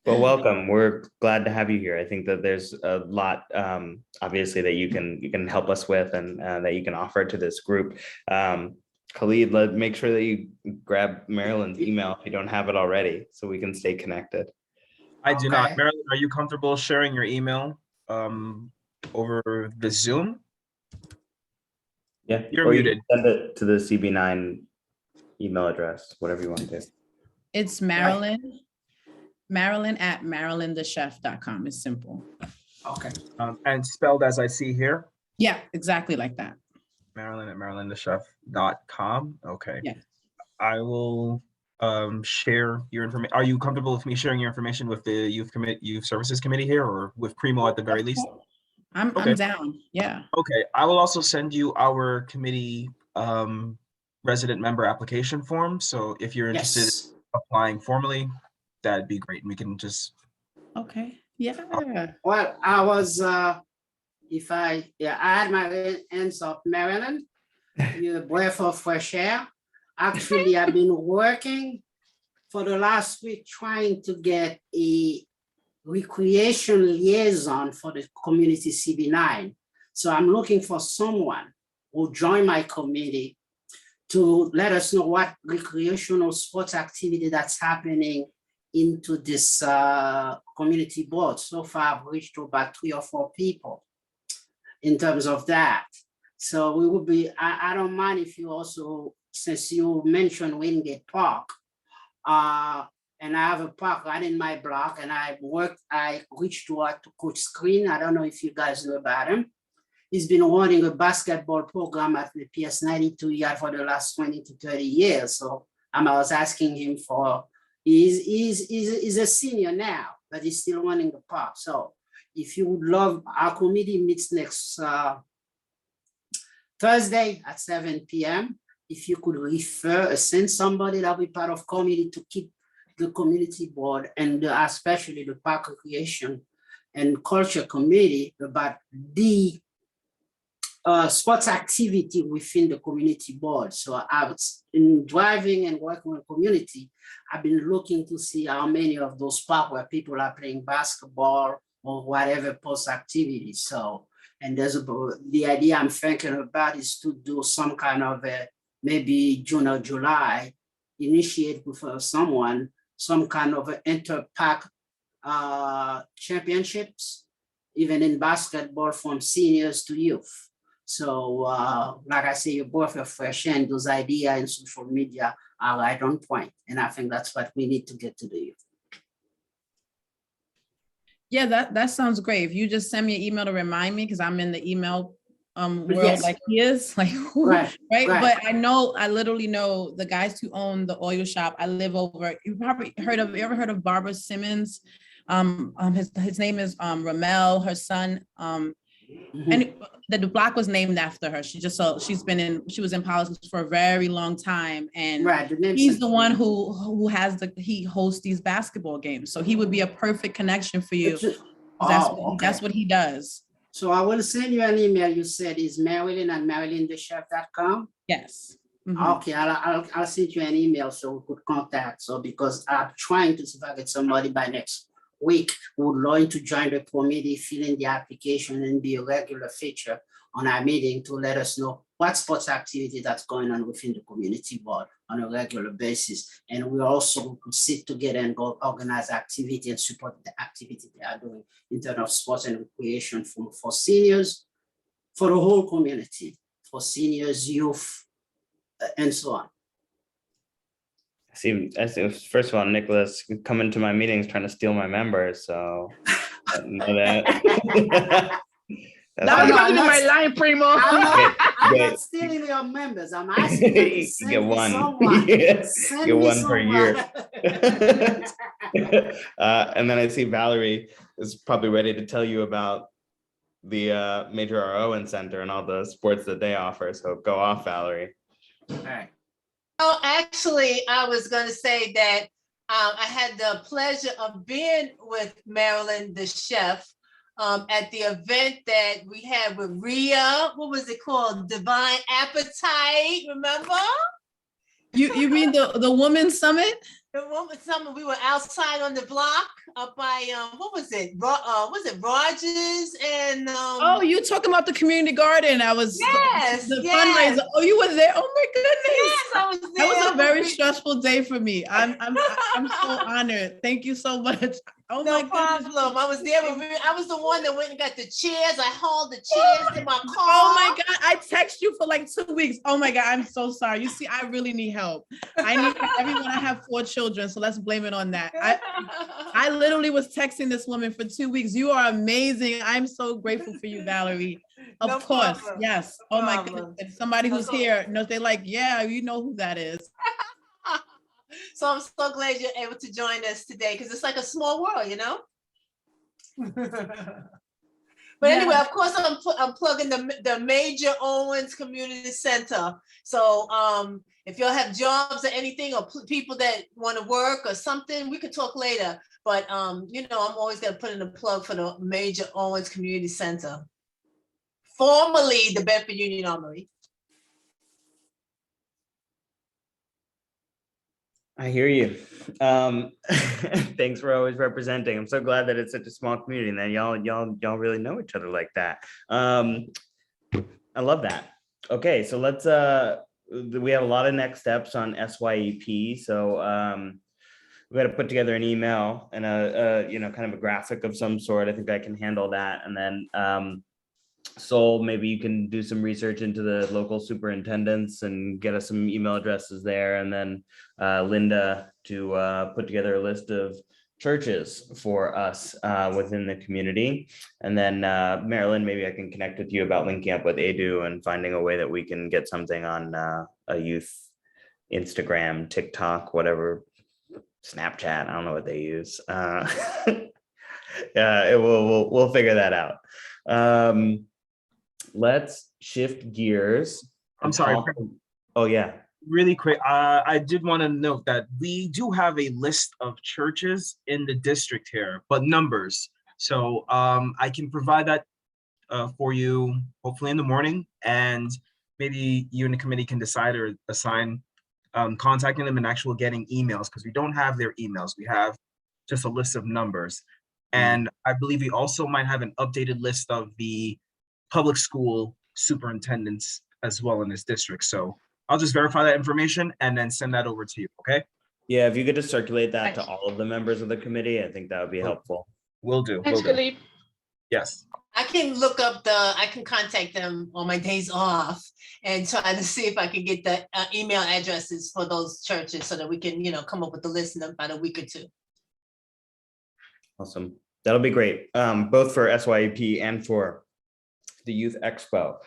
Well, welcome. We're glad to have you here. I think that there's a lot, obviously, that you can help us with and that you can offer to this group. Khalid, make sure that you grab Marilyn's email if you don't have it already, so we can stay connected. I do not. Marilyn, are you comfortable sharing your email over the Zoom? Yeah, You're or muted. You send it to the CB9 email address, whatever you want to do. It's Marilyn at marilynthechef.com. It's simple. Okay. And spelled as I see here. Yeah, exactly like that. Marilyn at marilynthechef.com. Okay. Yeah. I will share your information. Are you comfortable with me sharing your information with the youth services committee here, or with Primo at the very least? I'm down. Yeah. Okay. I will also send you our committee resident member application form. So if you're interested in applying formally, that'd be great. And we can just. Okay. Yeah. Well, I was, I had my hands up, Marilyn, you're a breath of fresh air. Actually, I've been working for the last week trying to get a recreation liaison for the community CB9. So I'm looking for someone who join my committee to let us know what recreational sports activity that's happening into this community board. So far, I've reached about 3 or 4 people in terms of that. So we will be, I don't mind if you also, since you mentioned Wingate Park, and I have a park right in my block, and I reached out to Coach Screen. I don't know if you guys know about him. He's been running a basketball program at the PS92 yard for the last 20 to 30 years. So I was asking him for, he's a senior now, but he's still running the park. So if you would love, our committee meets next Thursday at 7 p.m. If you could send somebody that'll be part of committee to keep the community board and especially the park recreation and culture committee about the sports activity within the community board. So I was in driving and working with community, I've been looking to see how many of those parks where people are playing basketball or whatever post activity. So, and the idea I'm thinking about is to do some kind of maybe June or July, initiate with someone, some kind of inter-pack championships, even in basketball from seniors to youth. So like I say, you're both are fresh and those ideas in social media are right on point. And I think that's what we need to get to the youth. Yeah, that sounds great. If you just send me an email to remind me, because I'm in the email world Yes. like he is, like Right. But I literally know the guys who own the oil shop. I live over. You ever heard of Barbara Simmons? His name is Ramel. Her son. And the block was named after her. She was in politics for a very long time, and he's the one who he hosts these basketball games. So he would be a perfect connection for you. That's what he does. So I will send you an email. You said is Marilyn at marilynthechef.com. Yes. Okay, I'll send you an email so we could contact. So because I'm trying to see if I get somebody by next week who would like to join the committee, fill in the application and be a regular feature on our meeting to let us know what sports activity that's going on within the community board on a regular basis. And we also sit together and go organize activity and support the activity they are doing in terms of sports and recreation for seniors, for the whole community, for seniors, youth, and so on. I see, first of all, Nicholas coming to my meetings trying to steal my members, so I didn't know that. That's That No, wasn't in no, my that's- line, Primo. I'm Wait. not stealing your members. I'm asking you You to send get me one. someone. Yeah, Send get me one per year. someone. And then I see Valerie is probably ready to tell you about the Major R. Owen Center and all the sports that they offer. So go off, Valerie. All right. Oh, actually, I was going to say that I had the pleasure of being with Marilyn, the chef, at the event that we had with Rhea. What was it called? Divine Appetite, remember? You mean the Women's Summit? The one with someone, we were outside on the block up by, what was it? Was it Rogers and? Oh, you talking about the community garden? I was Yes, the yes. fundraiser. Oh, you were there. Oh my goodness. Yes, I was there. That was a very stressful day for me. I'm so honored. Thank you so much. Oh my No goodness. problem. I was there. I was the one that went and got the chairs. I hauled the chairs in my car. Oh my God. I text you for like 2 weeks. Oh my God. I'm so sorry. You see, I really need help. I need everyone. I have 4 children, so let's blame it on that. I literally was texting this woman for 2 weeks. You are amazing. I'm so grateful for you, Valerie. Of No course. problem. Yes. No Oh my problem. goodness. And somebody who's here knows, they're like, yeah, you know who that is. So I'm so glad you're able to join us today because it's like a small world, you know? But anyway, of course, I'm plugging the Major Owens Community Center. So if y'all have jobs or anything or people that want to work or something, we could talk later. But you know, I'm always gonna put in a plug for the Major Owens Community Center, formerly the Bedford Union Armory. I hear you. Thanks for always representing. I'm so glad that it's such a small community and that y'all really know each other like that. I love that. Okay, so let's we have a lot of next steps on SYEP. So we got to put together an email and a you know, kind of a graphic of some sort. I think I can handle that. And then Sol, maybe you can do some research into the local superintendents and get us some email addresses there. And then Linda to put together a list of churches for us within the community. And then Marilyn, maybe I can connect with you about linking up with Edu and finding a way that we can get something on a youth Instagram, TikTok, whatever, Snapchat. I don't know what they use. Yeah, we'll figure that out. Let's shift gears. I'm sorry. Oh yeah. Really quick, I did want to note that we do have a list of churches in the district here, but numbers. So I can provide that for you hopefully in the morning, and maybe you and the committee can decide or assign contacting them and actually getting emails, because we don't have their emails. We have just a list of numbers. And I believe we also might have an updated list of the public school superintendents as well in this district. So I'll just verify that information and then send that over to you, okay? Yeah, if you could just circulate that to all of the members of the committee, I think that would be helpful. Will do. Thanks, Will do. Philippe. Yes. I can look up I can contact them on my days off and try to see if I can get the email addresses for those churches so that we can, you know, come up with the list in about a week or two. Awesome. That'll be great, both for SYEP and for the Youth Expo.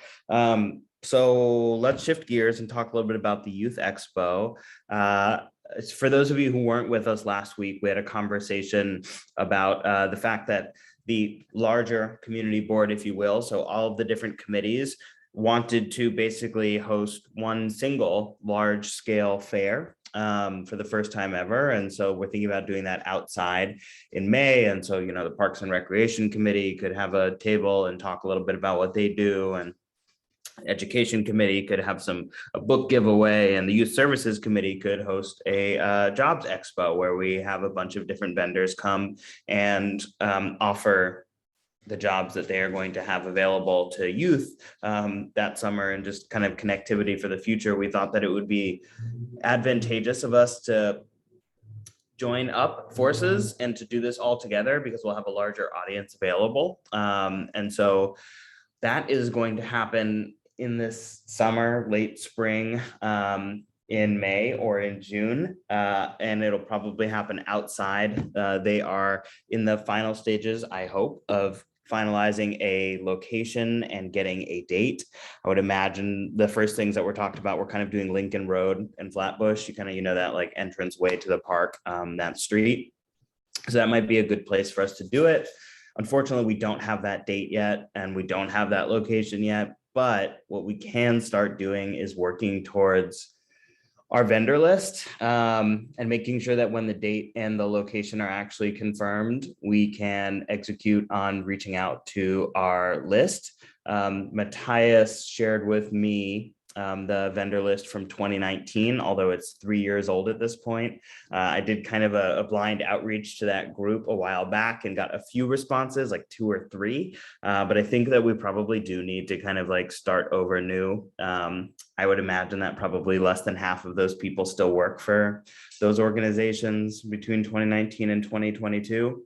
So let's shift gears and talk a little bit about the Youth Expo. For those of you who weren't with us last week, we had a conversation about the fact that the larger community board, if you will, so all of the different committees wanted to basically host one single large scale fair for the first time ever. And so we're thinking about doing that outside in May. And so, you know, the Parks and Recreation Committee could have a table and talk a little bit about what they do, and Education Committee could have a book giveaway, and the Youth Services Committee could host a jobs expo where we have a bunch of different vendors come and offer the jobs that they are going to have available to youth that summer, and just kind of connectivity for the future, we thought that it would be advantageous of us to join up forces and to do this all together, because we'll have a larger audience available. And so that is going to happen in this summer, late spring, in May or in June, and it'll probably happen outside. They are in the final stages, I hope, of finalizing a location and getting a date. I would imagine the first things that we're talked about, we're kind of doing Lincoln Road and Flatbush. You kind of, that like entrance way to the park, that street. So that might be a good place for us to do it. Unfortunately, we don't have that date yet, and we don't have that location yet. But what we can start doing is working towards our vendor list, and making sure that when the date and the location are actually confirmed, we can execute on reaching out to our list. Matthias shared with me the vendor list from 2019, although it's 3 years old at this point. I did kind of a blind outreach to that group a while back and got a few responses, like 2 or 3. But I think that we probably do need to kind of like start over new. I would imagine that probably less than half of those people still work for those organizations between 2019 and 2022.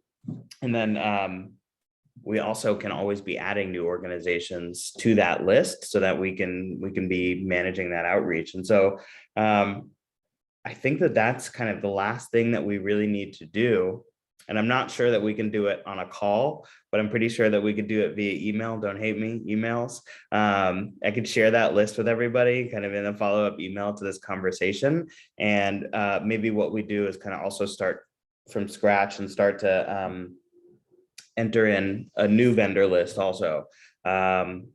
And then we also can always be adding new organizations to that list so that we can be managing that outreach. And so I think that that's kind of the last thing that we really need to do. And I'm not sure that we can do it on a call, but I'm pretty sure that we could do it via email. Don't hate me, emails. I could share that list with everybody kind of in a follow-up email to this conversation. And maybe what we do is kind of also start from scratch and start to enter in a new vendor list also. And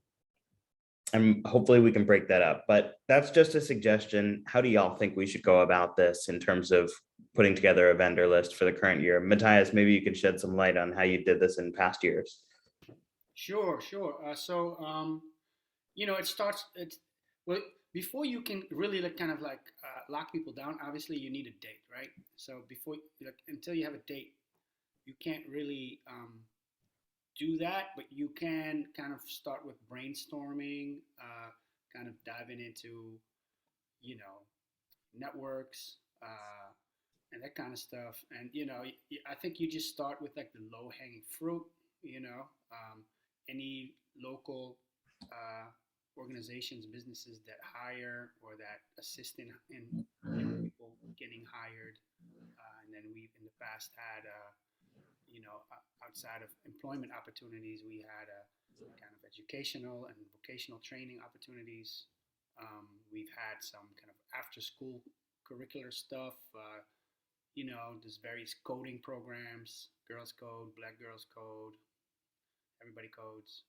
hopefully we can break that up, but that's just a suggestion. How do y'all think we should go about this in terms of putting together a vendor list for the current year? Matthias, maybe you could shed some light on how you did this in past years. Sure. It starts, well, before you can really lock people down, obviously you need a date, right? So until you have a date, you can't really do that, but you can kind of start with brainstorming, kind of diving into, networks, and that kind of stuff. And, I think you just start with like the low hanging fruit, any local organizations, businesses that hire or that assist in people getting hired. And then we've in the past had, outside of employment opportunities, we had kind of educational and vocational training opportunities. We've had some kind of after school curricular stuff. There's various coding programs, Girls Code, Black Girls Code, Everybody Codes,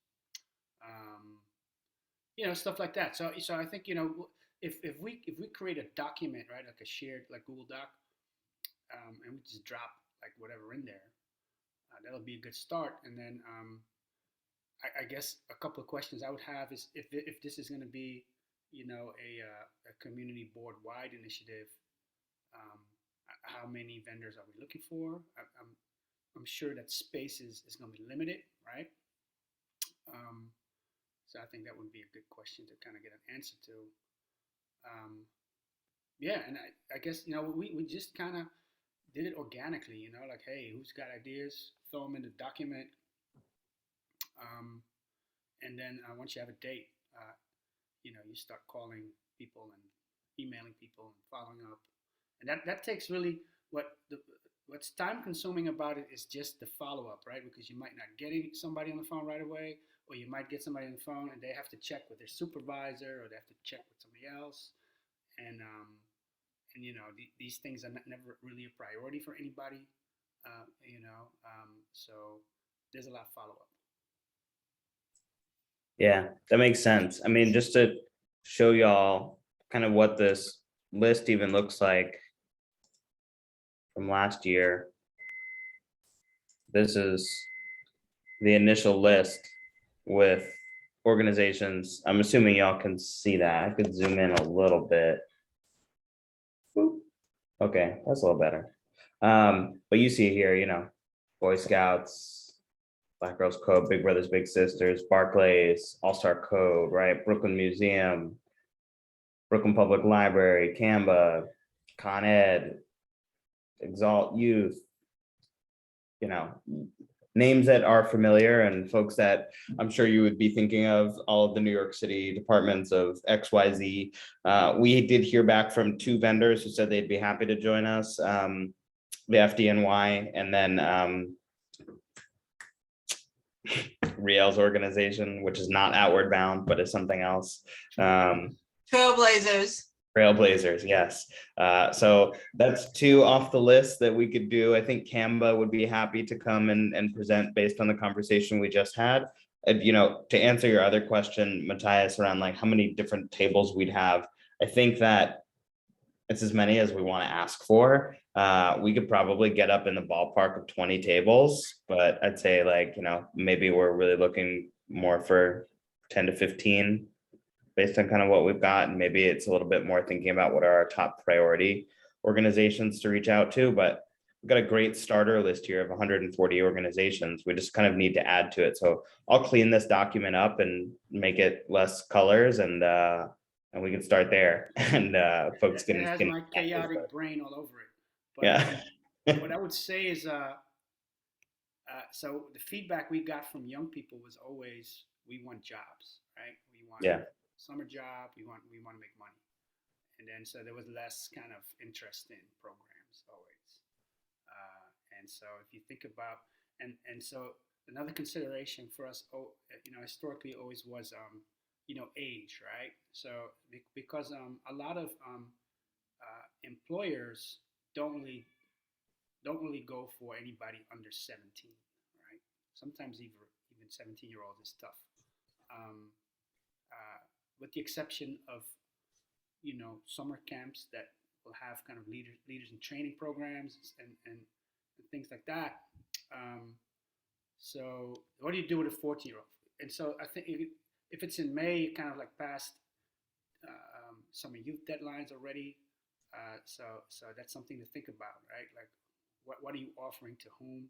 stuff like that. So I think, if we create a document, right, like a shared, like Google Doc, and we just drop like whatever in there, that'll be a good start. And then I guess a couple of questions I would have is if this is going to be, a community board wide initiative, how many vendors are we looking for? I'm sure that space is going to be limited, right? So I think that would be a good question to kind of get an answer to. And I guess, we just kind of did it organically, like, hey, who's got ideas? Throw them in the document. And then once you have a date, you start calling people and emailing people and following up. And that takes really what's time consuming about it is just the follow up, right? Because you might not get somebody on the phone right away, or you might get somebody on the phone and they have to check with their supervisor, or they have to check with somebody else. And these things are never really a priority for anybody, so there's a lot of follow up. Yeah, that makes sense. I mean, just to show y'all kind of what this list even looks like from last year. This is the initial list with organizations. I'm assuming y'all can see that. I could zoom in a little bit. Okay, that's a little better. But you see here, Boy Scouts, Black Girls Code, Big Brothers Big Sisters, Barclays, All-Star Code, right? Brooklyn Museum, Brooklyn Public Library, Canva, Con Ed, Exalt Youth, names that are familiar and folks that I'm sure you would be thinking of, all of the New York City departments of XYZ. We did hear back from 2 vendors who said they'd be happy to join us, the FDNY and then Riel's organization, which is not Outward Bound, but is something else. Trailblazers. Trailblazers, yes. So that's 2 off the list that we could do. I think Canva would be happy to come and present based on the conversation we just had. And, to answer your other question, Matthias, around like how many different tables we'd have, I think that it's as many as we want to ask for. We could probably get up in the ballpark of 20 tables, but I'd say like, maybe we're really looking more for 10 to 15 based on kind of what we've got. And maybe it's a little bit more thinking about what are our top priority organizations to reach out to, but we've got a great starter list here of 140 organizations. We just kind of need to add to it. So I'll clean this document up and make it less colors and we can start there and folks It has can my chaotic brain all over it. But, yeah. what I would say is, so the feedback we got from young people was always, we want jobs, right? We want summer job, we want to make money. And then, so there was less kind of interest in programs always. And so if you think about, and so another consideration for us, historically always was, age, right? So because a lot of employers don't really go for anybody under 17, right? Sometimes even 17-year-olds is tough. With the exception of, summer camps that will have kind of leaders in training programs and things like that. So what do you do with a 14-year-old? And so I think if it's in May, you kind of like past summer youth deadlines already. So that's something to think about, right? Like what are you offering to whom?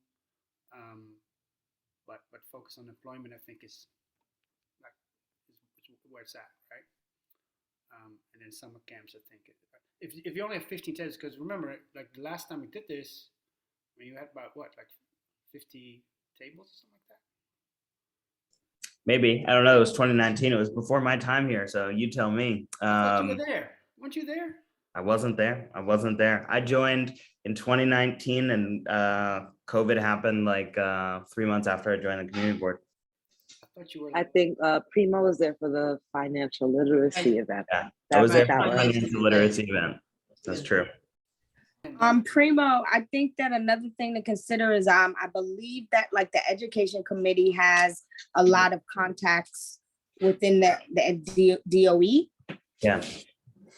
But focus on employment, I think is where it's at, right? And then summer camps, I think. If you only have 15 tables, because remember, like the last time we did this, you had about what, like 50 tables or something like that? Maybe, I don't know, it was 2019, it was before my time here, so you tell me. You were there, weren't you there? I wasn't there. I joined in 2019 and COVID happened like 3 months after I joined the community board. I think Primo was there for the financial literacy event. Yeah, I was there for the financial literacy event. That's true. Primo, I think that another thing to consider is I believe that like the education committee has a lot of contacts within the DOE. Yeah.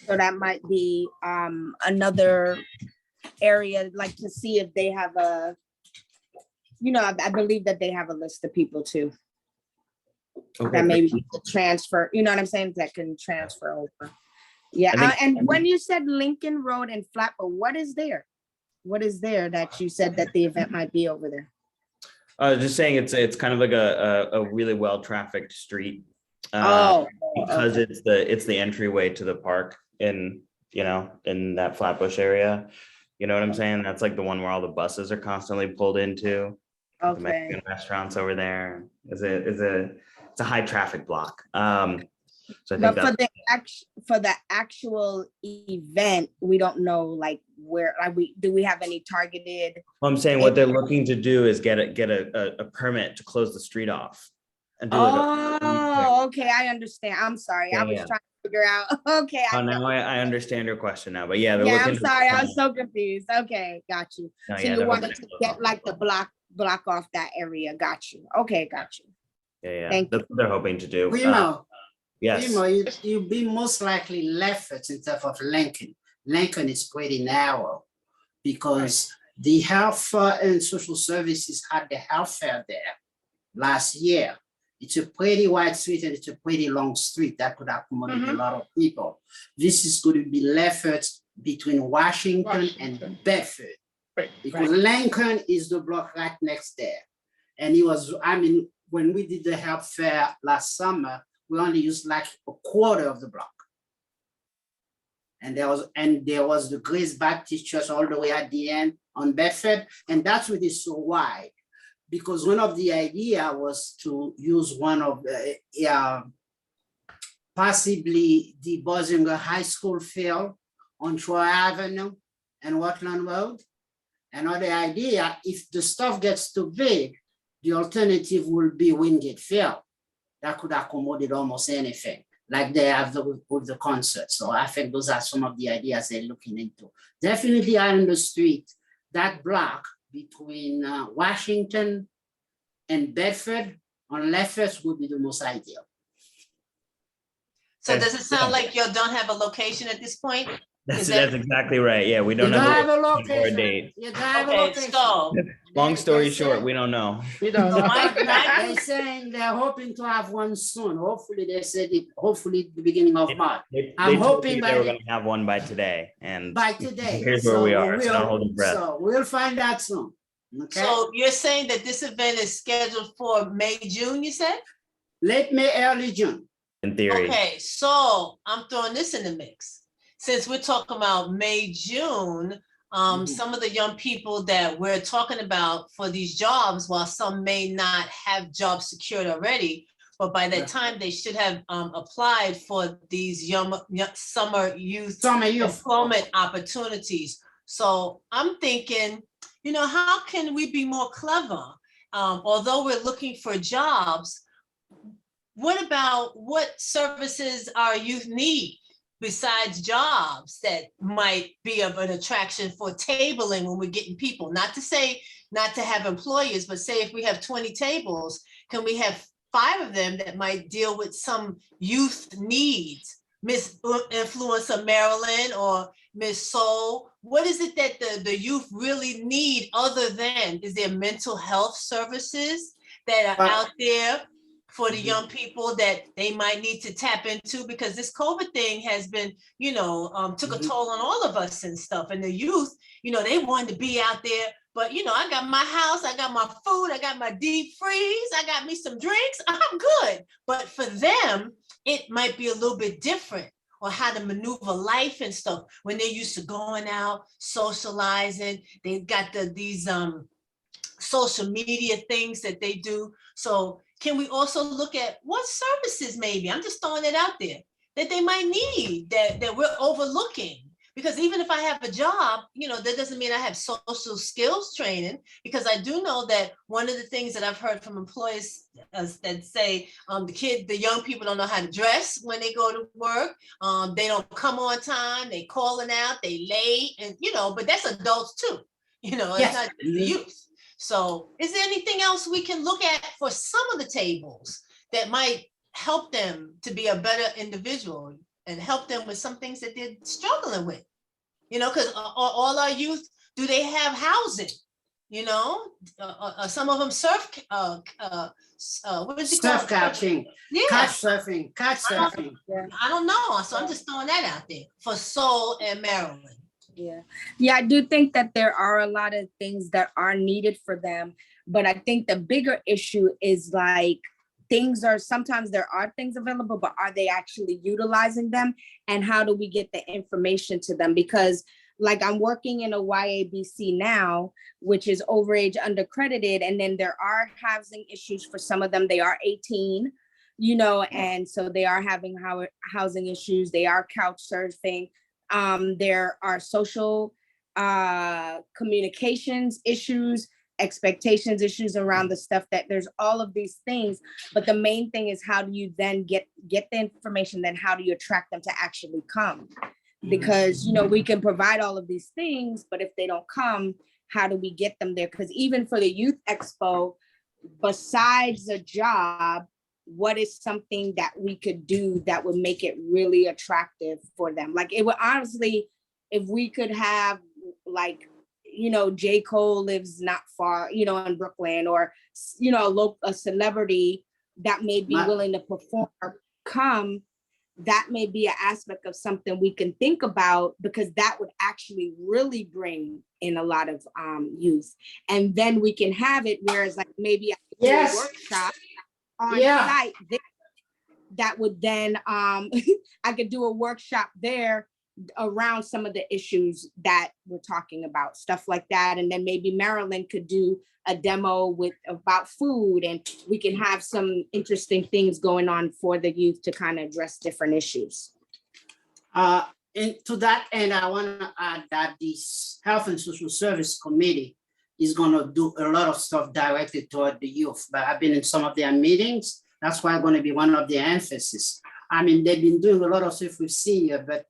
So that might be another area, like to see if they have a, I believe that they have a list of people too. Okay, that maybe transfer, you know what I'm saying? That can transfer over. Yeah, and when you said Lincoln Road and Flatbush, what is there? What is there that you said that the event might be over there? Just saying it's kind of like a really well-trafficked street. Because it's the entryway to the park in that Flatbush area. You know what I'm saying? That's like the one where all the buses are constantly pulled into. The Mexican restaurants over there. It's a high traffic block. So I think for the actual event, we don't know like where do we have any targeted? Well, I'm saying what they're looking to do is get a permit to close the street off. And do Okay, I understand. I'm sorry. I was trying to figure out. Okay. Now I understand your question now, but yeah, I'm sorry. I was so confused. Okay, got you. So you wanted to get like the block off that area. Got you. Okay, got you. Yeah. That's what they're hoping to do. Yes. You'll be most likely Lefferts instead of Lincoln. Lincoln is pretty narrow because the health and social services had the health fair there last year. It's a pretty wide street and it's a pretty long street that could accommodate a lot of people. This is going to be Lefferts between Washington and Bedford. Because Lincoln is the block right next there. And it was, I mean, when we did the health fair last summer, we only used like a quarter of the block. And there was the Grace Baptist Church all the way at the end on Bedford, and that's why it's so wide. Because one of the idea was to use one of the, possibly the Bossinger High School field on Troy Avenue and Watland Road. Another idea, if the stuff gets too big, the alternative will be Wingate Field. That could accommodate almost anything, like they have with the concert. So I think those are some of the ideas they're looking into. Definitely on the street, that block between Washington and Bedford on Lefferts would be the most ideal. So does it sound like you don't have a location at this point? That's Is that- exactly right. Yeah, we You don't don't have a or a location. date. You don't have a Okay, location. so, Long story They short, say- we don't know. We don't so know. They're saying they're hoping to have one soon. Hopefully, they said it, hopefully the beginning of March, They I'm told hoping me by they were the- gonna have one by today, and by today. here's where we are. So don't hold your breath. So we'll find out soon. Okay, so you're saying that this event is scheduled for May, June, you said? late May, early June. In theory, Okay, so I'm throwing this in the mix. Since we're talking about May, June, Mhm. some of the young people that we're talking about for these jobs, while some may not have jobs secured already, but by Yeah. that time they should have applied for these young summer youth Summer youth. employment opportunities. So I'm thinking, how can we be more clever? Although we're looking for jobs, what about what services our youth need besides jobs that might be of an attraction for tabling when we're getting people? Not to say not to have employers, but say if we have 20 tables, can we have 5 of them that might deal with some youth needs? Miss Influencer Marilyn or Miss Soul, what is it that the youth really need other than, is there mental health services that are out there for the young people that they might need to tap into? Because this COVID thing has been, took a toll on all of us and stuff. And the youth, they wanted to be out there, but I got my house, I got my food, I got my deep freeze, I got me some drinks, I'm good. But for them, it might be a little bit different, or how to maneuver life and stuff when they're used to going out, socializing. They've got these social media things that they do. So can we also look at what services, maybe, I'm just throwing it out there, that they might need that we're overlooking? Because even if I have a job, that doesn't mean I have social skills training, because I do know that one of the things that I've heard from employers that say the young people don't know how to dress when they go to work. They don't come on time, they calling out, they late, and but that's adults too. It's Yes. not just the youth. So is there anything else we can look at for some of the tables that might help them to be a better individual and help them with some things that they're struggling with? Because all our youth, do they have housing? Some of them surf, what is it called? Surf catching, Yeah, couch surfing. I don't know. So I'm just throwing that out there for Soul and Maryland. Yeah, I do think that there are a lot of things that are needed for them, but I think the bigger issue is like sometimes there are things available, but are they actually utilizing them? And how do we get the information to them? Because like I'm working in a YABC now, which is overage undercredited, and then there are housing issues for some of them. They are 18, and so they are having housing issues. They are couch surfing. There are social communications issues, expectations issues around the stuff, that there's all of these things. But the main thing is, how do you then get the information? Then how do you attract them to actually come? Because, we can provide all of these things, but if they don't come, how do we get them there? Because even for the Youth Expo, besides a job, what is something that we could do that would make it really attractive for them? Like, it would honestly, if we could have like, J. Cole lives not far, in Brooklyn, or, a celebrity that may be willing to perform, come, that may be an aspect of something we can think about, because that would actually really bring in a lot of youth. And then we can have it, whereas like maybe I could do Yes. a workshop on Yeah. site there, that would then I could do a workshop there around some of the issues that we're talking about, stuff like that. And then maybe Marilyn could do a demo about food, and we can have some interesting things going on for the youth to kind of address different issues. And to that end, I want to add that this Health and Social Service Committee is going to do a lot of stuff directed toward the youth. But I've been in some of their meetings. That's why going to be one of their emphasis. I mean, they've been doing a lot of stuff with senior, but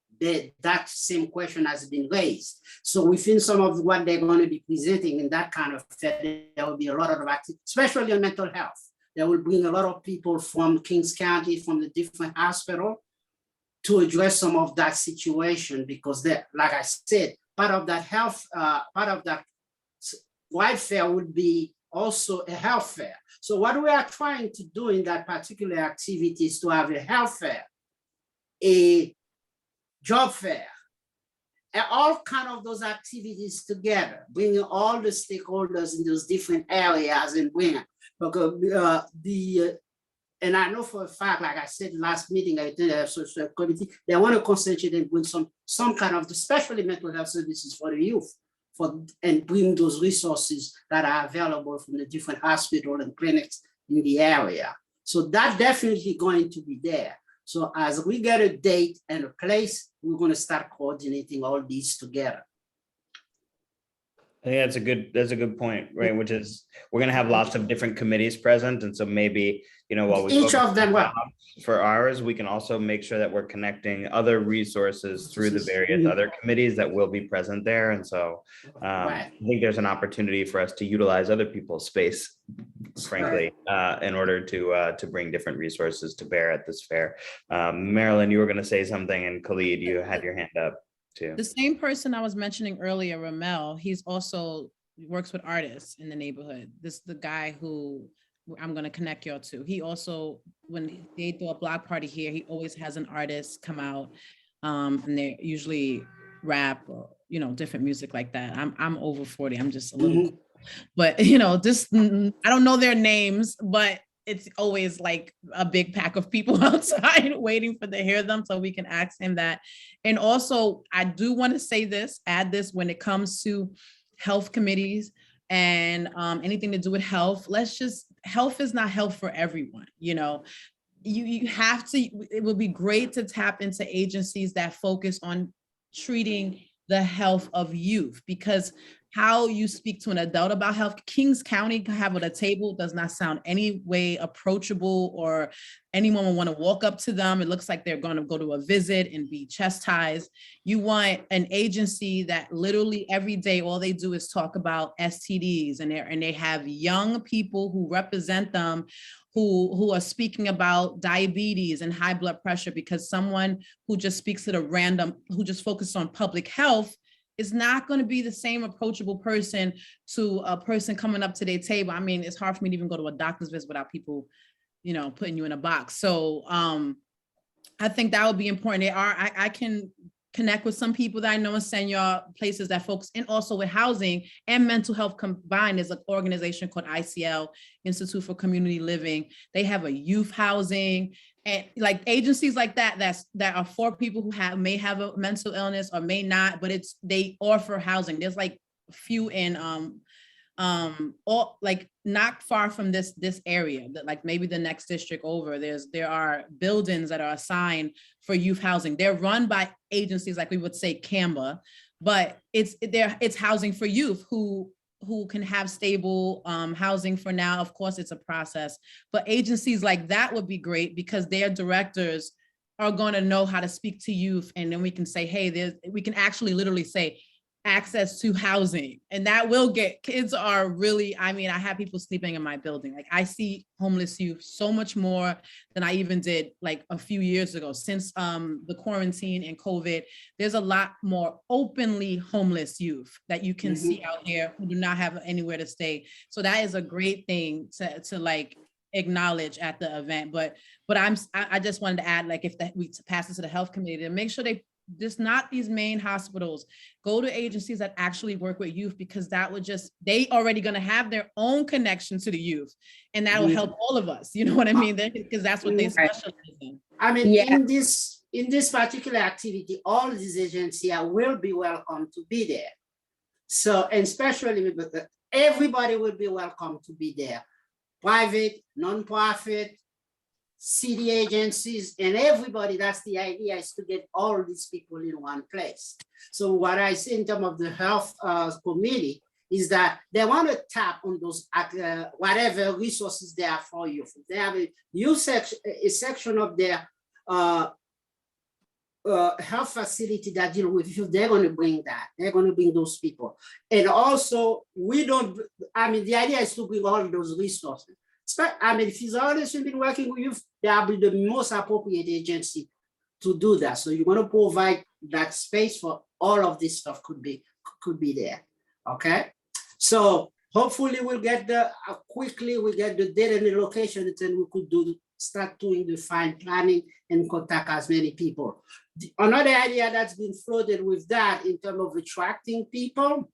that same question has been raised. So within some of what they're going to be presenting in that kind of fair, there will be a lot of activity, especially on mental health. They will bring a lot of people from Kings County, from the different hospitals, to address some of that situation, because they, like I said, part of that health, part of that wide fair would be also a health fair. So what we are trying to do in that particular activity is to have a health fair, a job fair, and all kind of those activities together, bringing all the stakeholders in those different areas and bring it. Because and I know for a fact, like I said, last meeting, I did a social committee, they want to concentrate and bring some kind of, especially mental health services for the youth, and bring those resources that are available from the different hospitals and clinics in the area. So that definitely going to be there. So as we get a date and a place, we're going to start coordinating all these together. I think that's a good point, right? Which is, we're gonna have lots of different committees present, and so maybe, while we Each focus of them, well, for ours, we can also make sure that we're connecting other resources through the various Mhm. other committees that will be present there. And so Right. I think there's an opportunity for us to utilize other people's space, frankly, in order to bring different resources to bear at this fair. Marilyn, you were gonna say something, and Khalid, you had your hand up too. The same person I was mentioning earlier, Ramel, he's also works with artists in the neighborhood. This is the guy who I'm going to connect y'all to. He also, when they do a block party here, he always has an artist come out, and they usually rap or, different music like that. I'm over 40. I'm just a little, but just, I don't know their names, but it's always like a big pack of people outside waiting to hear them, so we can ask him that. And also, I do want to add this when it comes to health committees and anything to do with health. Health is not health for everyone. You have to, it would be great to tap into agencies that focus on treating the health of youth, because how you speak to an adult about health, Kings County have at a table does not sound any way approachable, or anyone will want to walk up to them. It looks like they're going to go to a visit and be chastised. You want an agency that literally every day, all they do is talk about STDs, and they have young people who represent them who are speaking about diabetes and high blood pressure, because someone who just speaks to who just focuses on public health is not going to be the same approachable person to a person coming up to their table. I mean, it's hard for me to even go to a doctor's visit without people, putting you in a box. So I think that would be important. I can connect with some people that I know and send y'all places that focus, and also with housing and mental health combined. There's an organization called ICL, Institute for Community Living. They have a youth housing, and like agencies like that are for people who may have a mental illness or may not, but they offer housing. There's like a few in all like not far from this area, that like maybe the next district over, there are buildings that are assigned for youth housing. They're run by agencies like we would say CAMBA, but it's housing for youth who can have stable housing for now. Of course, it's a process, but agencies like that would be great, because their directors are going to know how to speak to youth. And then we can say, hey, we can actually literally say access to housing, and that will get, kids are really, I mean, I have people sleeping in my building. Like, I see homeless youth so much more than I even did like a few years ago. Since the quarantine and COVID, there's a lot more openly homeless youth that you can see out here who do not have anywhere to stay. So that is a great thing to like acknowledge at the event, but I just wanted to add, like, if that we pass it to the health committee to make sure they just not these main hospitals, go to agencies that actually work with youth, because that would just, they already going to have their own connection to the youth, and that will help all of us. You know what I mean? Because that's what they specialize in. I mean, Yeah. in this particular activity, all these agencies will be welcome to be there. So, and especially everybody will be welcome to be there. Private, non-profit, city agencies, and everybody. That's the idea, is to get all these people in one place. So what I see in terms of the health committee is that they want to tap on those whatever resources there are for you. They have a section of their health facility that deal with you. They're going to bring that. They're going to bring those people. And also, the idea is to bring all those resources. If physiologists have been working with you, they will be the most appropriate agency to do that. So you want to provide that space for all of this stuff could be there. Okay. So hopefully we'll get quickly we get the date and the location, and then we could start doing the fine planning and contact as many people. Another idea that's been floated with that in terms of attracting people,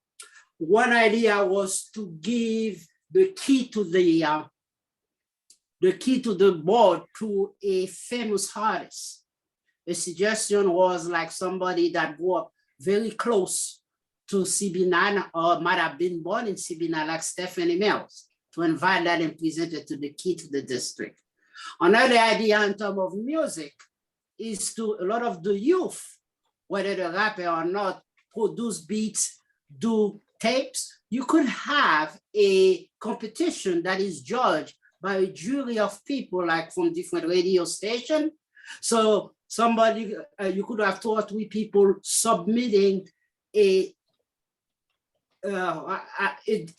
one idea was to give the key to the board to a famous artist. The suggestion was like somebody that grew up very close to CB9 or might have been born in CB9, like Stephanie Mills, to invite that and present it to the key to the district. Another idea in terms of music is to a lot of the youth, whether they're rapper or not, produce beats, do tapes. You could have a competition that is judged by a jury of people, like from different radio stations. So somebody, you could have 2 or 3 people submitting a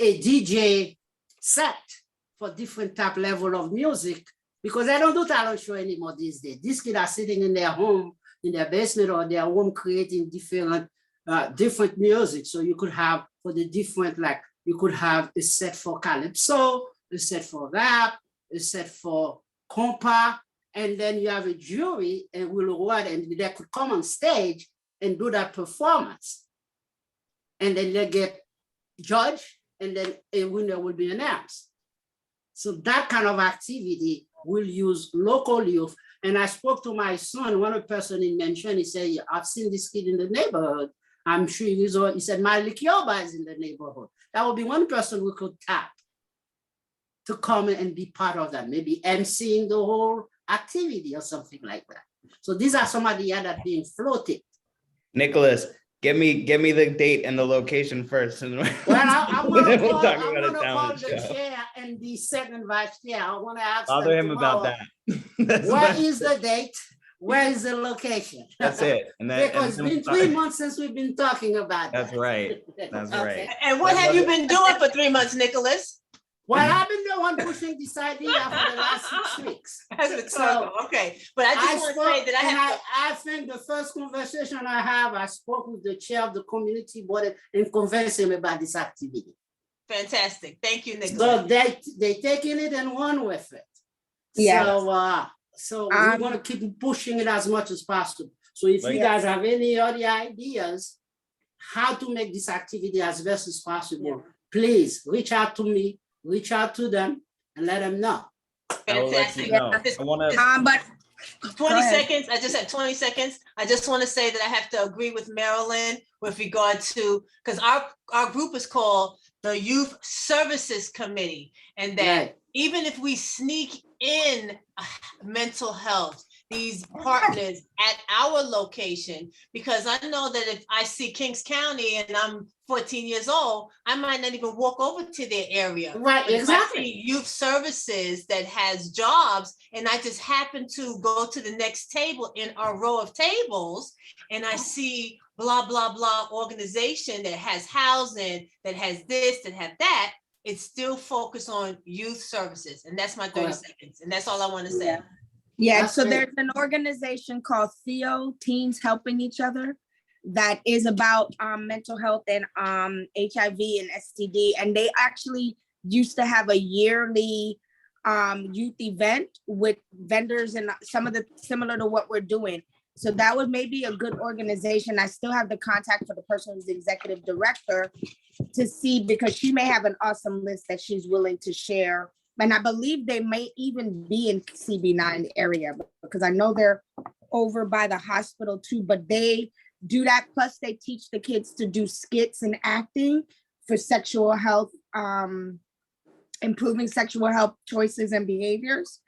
DJ set for different type level of music, because they don't do talent show anymore these days. These kids are sitting in their home, in their basement or their home, creating different music. So you could have for the different, like you could have a set for calypso, a set for rap, a set for compa, and then you have a jury and will award, and they could come on stage and do that performance. And then they get judged, and then a winner will be announced. So that kind of activity will use local youth. And I spoke to my son, one person he mentioned, he said, I've seen this kid in the neighborhood. I'm sure he said, Malik Yoba is in the neighborhood. That would be one person we could tap to come and be part of that, maybe emceeing the whole activity or something like that. So these are some of the other being floated. Nicholas, give me the date and the location first. And well, I'm gonna call the chair and the second vice chair. I want to ask bother him about that. Where is the date? Where is the location? That's it. And then, because it's been 3 months since we've been talking about That's that. right. That's right. And what have you been doing for 3 months, Nicholas? Well, I've been the one pushing this idea for the last 6 weeks. Okay, but I just want to say that I think the first conversation I spoke with the chair of the community board and convinced him about this activity. Fantastic. Thank you, Nicholas. So they taking it and run with it. Yeah. So we're going to keep pushing it as much as possible. So if you guys have any other ideas how to make this activity as best as possible, please reach out to me, reach out to them, and let them know. Fantastic. But 20 seconds. I just had 20 seconds. I just want to say that I have to agree with Marilyn with regard to, because our group is called the Youth Services Committee, and that even if we sneak in mental health, these partners at our location, because I know that if I see Kings County and I'm 14 years old, I might not even walk over to their area. Right, but exactly. If I see youth services that has jobs, and I just happen to go to the next table in our row of tables, and I see blah, blah, blah organization that has housing, that has this, that have that, it's still focused on youth services. And that's my 30 seconds. And that's all I want to say. Yeah, so there's an organization called Theo, Teens Helping Each Other, that is about mental health and HIV and STD. And they actually used to have a yearly youth event with vendors and some of the similar to what we're doing. So that was maybe a good organization. I still have the contact for the person who's the executive director to see, because she may have an awesome list that she's willing to share. And I believe they may even be in CB9 area, because I know they're over by the hospital too, but they do that. Plus they teach the kids to do skits and acting for sexual health, improving sexual health choices and behaviors.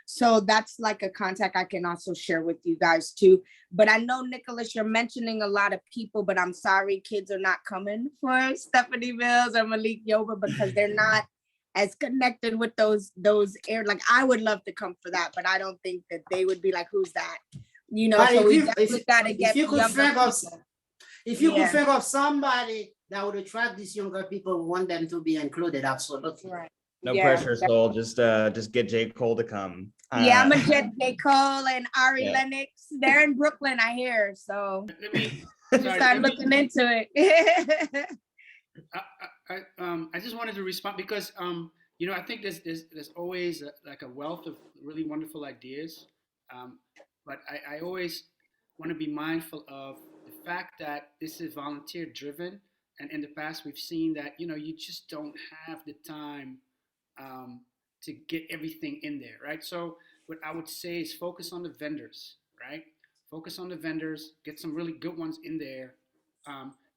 So that's like a contact I can also share with you guys too. But I know, Nicholas, you're mentioning a lot of people, but I'm sorry, kids are not coming for Stephanie Mills or Malik Yoba because they're not as connected with those air. Like I would love to come for that, but I don't think that they would be like, who's that? You know, But so if we you- definitely gotta get If you could younger think of, people. if you Yeah. could think of somebody that would attract these younger people, we want them to be included, absolutely. Right. No Yeah, pressure, Soul. Just get J. Cole to come. Yeah, I'm gonna get J. Cole and Ari Yeah. Lennox. They're in Brooklyn, I hear. So Let me, start sorry, looking into it. I just wanted to respond because, you know, I think there's always like a wealth of really wonderful ideas. But I always want to be mindful of the fact that this is volunteer driven. And in the past, we've seen that, you know, you just don't have the time to get everything in there, right? So what I would say is focus on the vendors, right? Focus on the vendors, get some really good ones in there.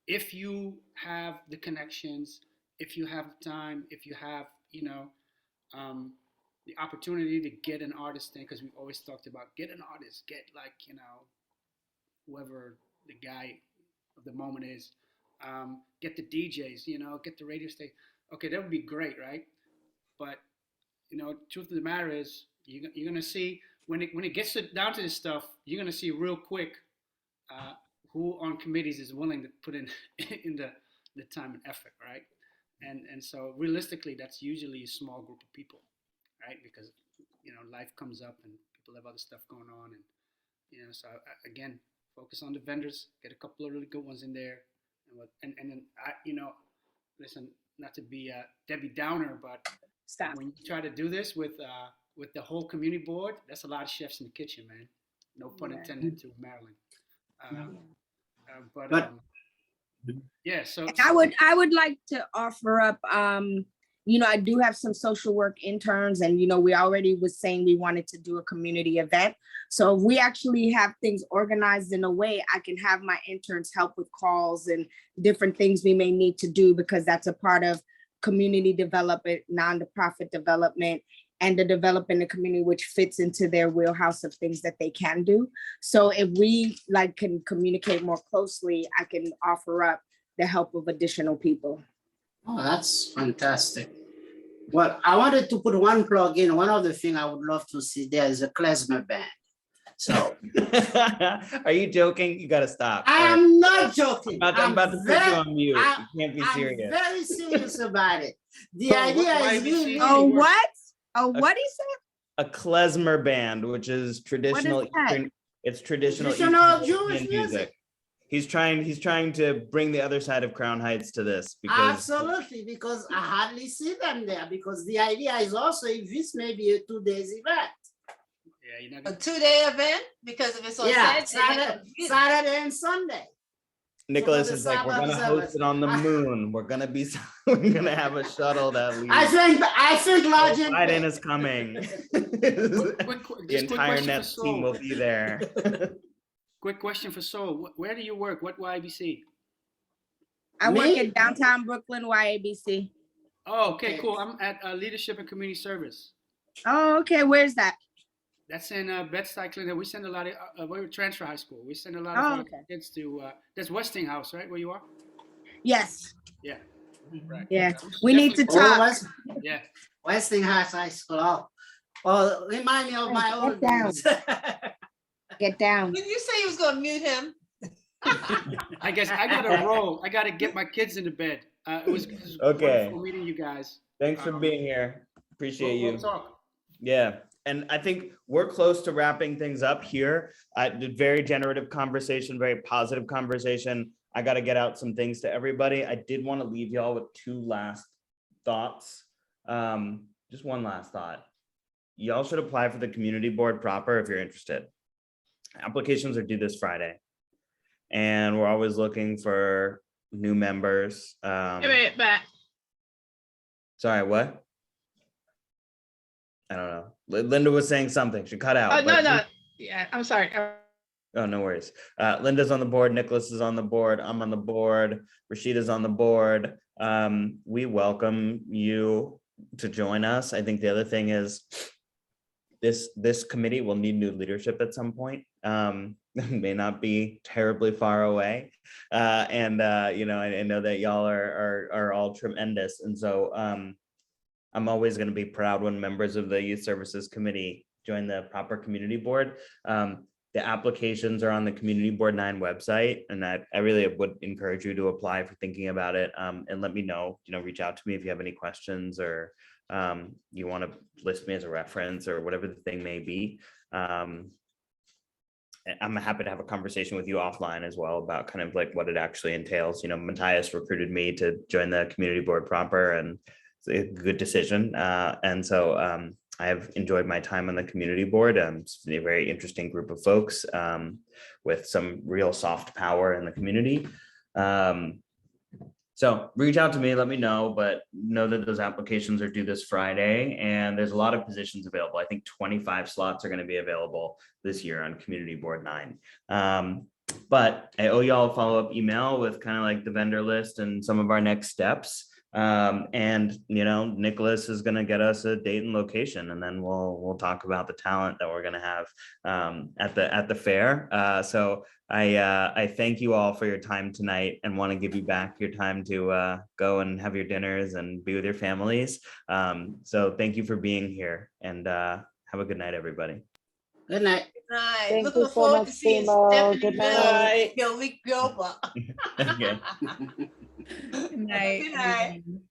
If you have the connections, if you have the time, if you have, you know, the opportunity to get an artist in, because we've always talked about get an artist, get like, you know, whoever the guy of the moment is, get the DJs, you know, get the radio station. Okay, that would be great, right? But, you know, truth of the matter is, you're gonna see when it gets down to this stuff, you're gonna see real quick who on committees is willing to put in in the time and effort, right? And so realistically, that's usually a small group of people, right? Because, you know, life comes up and people have other stuff going on, and, you know, so again, focus on the vendors, get a couple of really good ones in there, and then I, you know, listen, not to be a Debbie Downer, but Stop. when you try to do this with the whole community board, that's a lot of chefs in the kitchen, man. No pun intended to Maryland. But yeah, so I would like to offer up, you know, I do have some social work interns, and, you know, we already was saying we wanted to do a community event. So if we actually have things organized in a way, I can have my interns help with calls and different things we may need to do, because that's a part of community development, non-profit development, and the development of the community, which fits into their wheelhouse of things that they can do. So if we like can communicate more closely, I can offer up the help of additional people. Oh, that's fantastic. Well, I wanted to put one plug in. One of the things I would love to see there is a klezmer band. So Are you joking? You gotta stop. I All right. am not joking. I'm about to put you on mute. I- You can't be I'm serious. very serious about it. The So idea why is we really. see- Oh, what? Oh, what he said? A klezmer band, which is traditional that? Eastern, it's traditional Traditional Eastern Jewish European music. He's trying to bring the other side of Crown Heights to this because Absolutely, because I hardly see them there, because the idea is also if this may be a 2 days event. yeah, you're not A gonna, 2-day event, because if it's on Yeah, Saturday. Saturday and Sunday. Nicholas the is like, we're gonna suburbs host it on the moon. We're gonna have a shuttle that leaves. I think large. Joe Biden is coming. The just quick entire question for Nets team will Saul. be there. Quick question for Saul. Where do you work? What YBC? I work Me? in downtown Brooklyn, YABC. Oh, okay, cool. I'm at Leadership and Community Service. Oh, okay. Where's that? That's in Bed-Stuy, Clinton. We send a lot of, we're Transfer High School. We send a lot Oh, of our okay. kids to, that's Westinghouse, right, where you are? Yes. Yeah, right. Yeah. We need to Definitely- talk. Yeah, Westinghouse High School. Oh, remind me of my Get old down. days. Get down. Did you say you was gonna mute him? I guess I got to roll. I got to get my kids into bed. It was Okay. wonderful meeting you guys. Thanks for being here. Appreciate you. We'll talk. Yeah, and I think we're close to wrapping things up here. Very generative conversation, very positive conversation. I got to get out some things to everybody. I did want to leave y'all with two last thoughts. Just one last thought. y'all should apply for the community board proper if you're interested. Applications are due this Friday. And we're always looking for new members. Wait, but Sorry, what? I don't know. Linda was saying something. She cut out. no, but- no. Yeah, I'm sorry. Oh, no worries. Linda's on the board. Nicholas is on the board. I'm on the board. Rashida's on the board. We welcome you to join us. I think the other thing is this committee will need new leadership at some point. May not be terribly far away. You know, I know that y'all are all tremendous. And so I'm always going to be proud when members of the Youth Services Committee join the proper community board. The applications are on the Community Board 9 website, and I really would encourage you to apply for thinking about it. And let me know, you know, reach out to me if you have any questions or you want to list me as a reference or whatever the thing may be. I'm happy to have a conversation with you offline as well about kind of like what it actually entails. You know, Matthias recruited me to join the community board proper, and it's a good decision. And so I have enjoyed my time on the community board. It's a very interesting group of folks with some real soft power in the community. So reach out to me, let me know, but know that those applications are due this Friday, and there's a lot of positions available. I think 25 slots are going to be available this year on Community Board 9. But I owe y'all a follow-up email with kind of like the vendor list and some of our next steps. And you know, Nicholas is going to get us a date and location, and then we'll talk about the talent that we're going to have at the fair. So I thank you all for your time tonight, and want to give you back your time to go and have your dinners and be with your families. So thank you for being here, and have a good night, everybody. Good night. Nice. Thank Looking you so forward much, to seeing Timo. Stephanie Good Mills, night. your week over. Okay. Good night. Good night. everyone.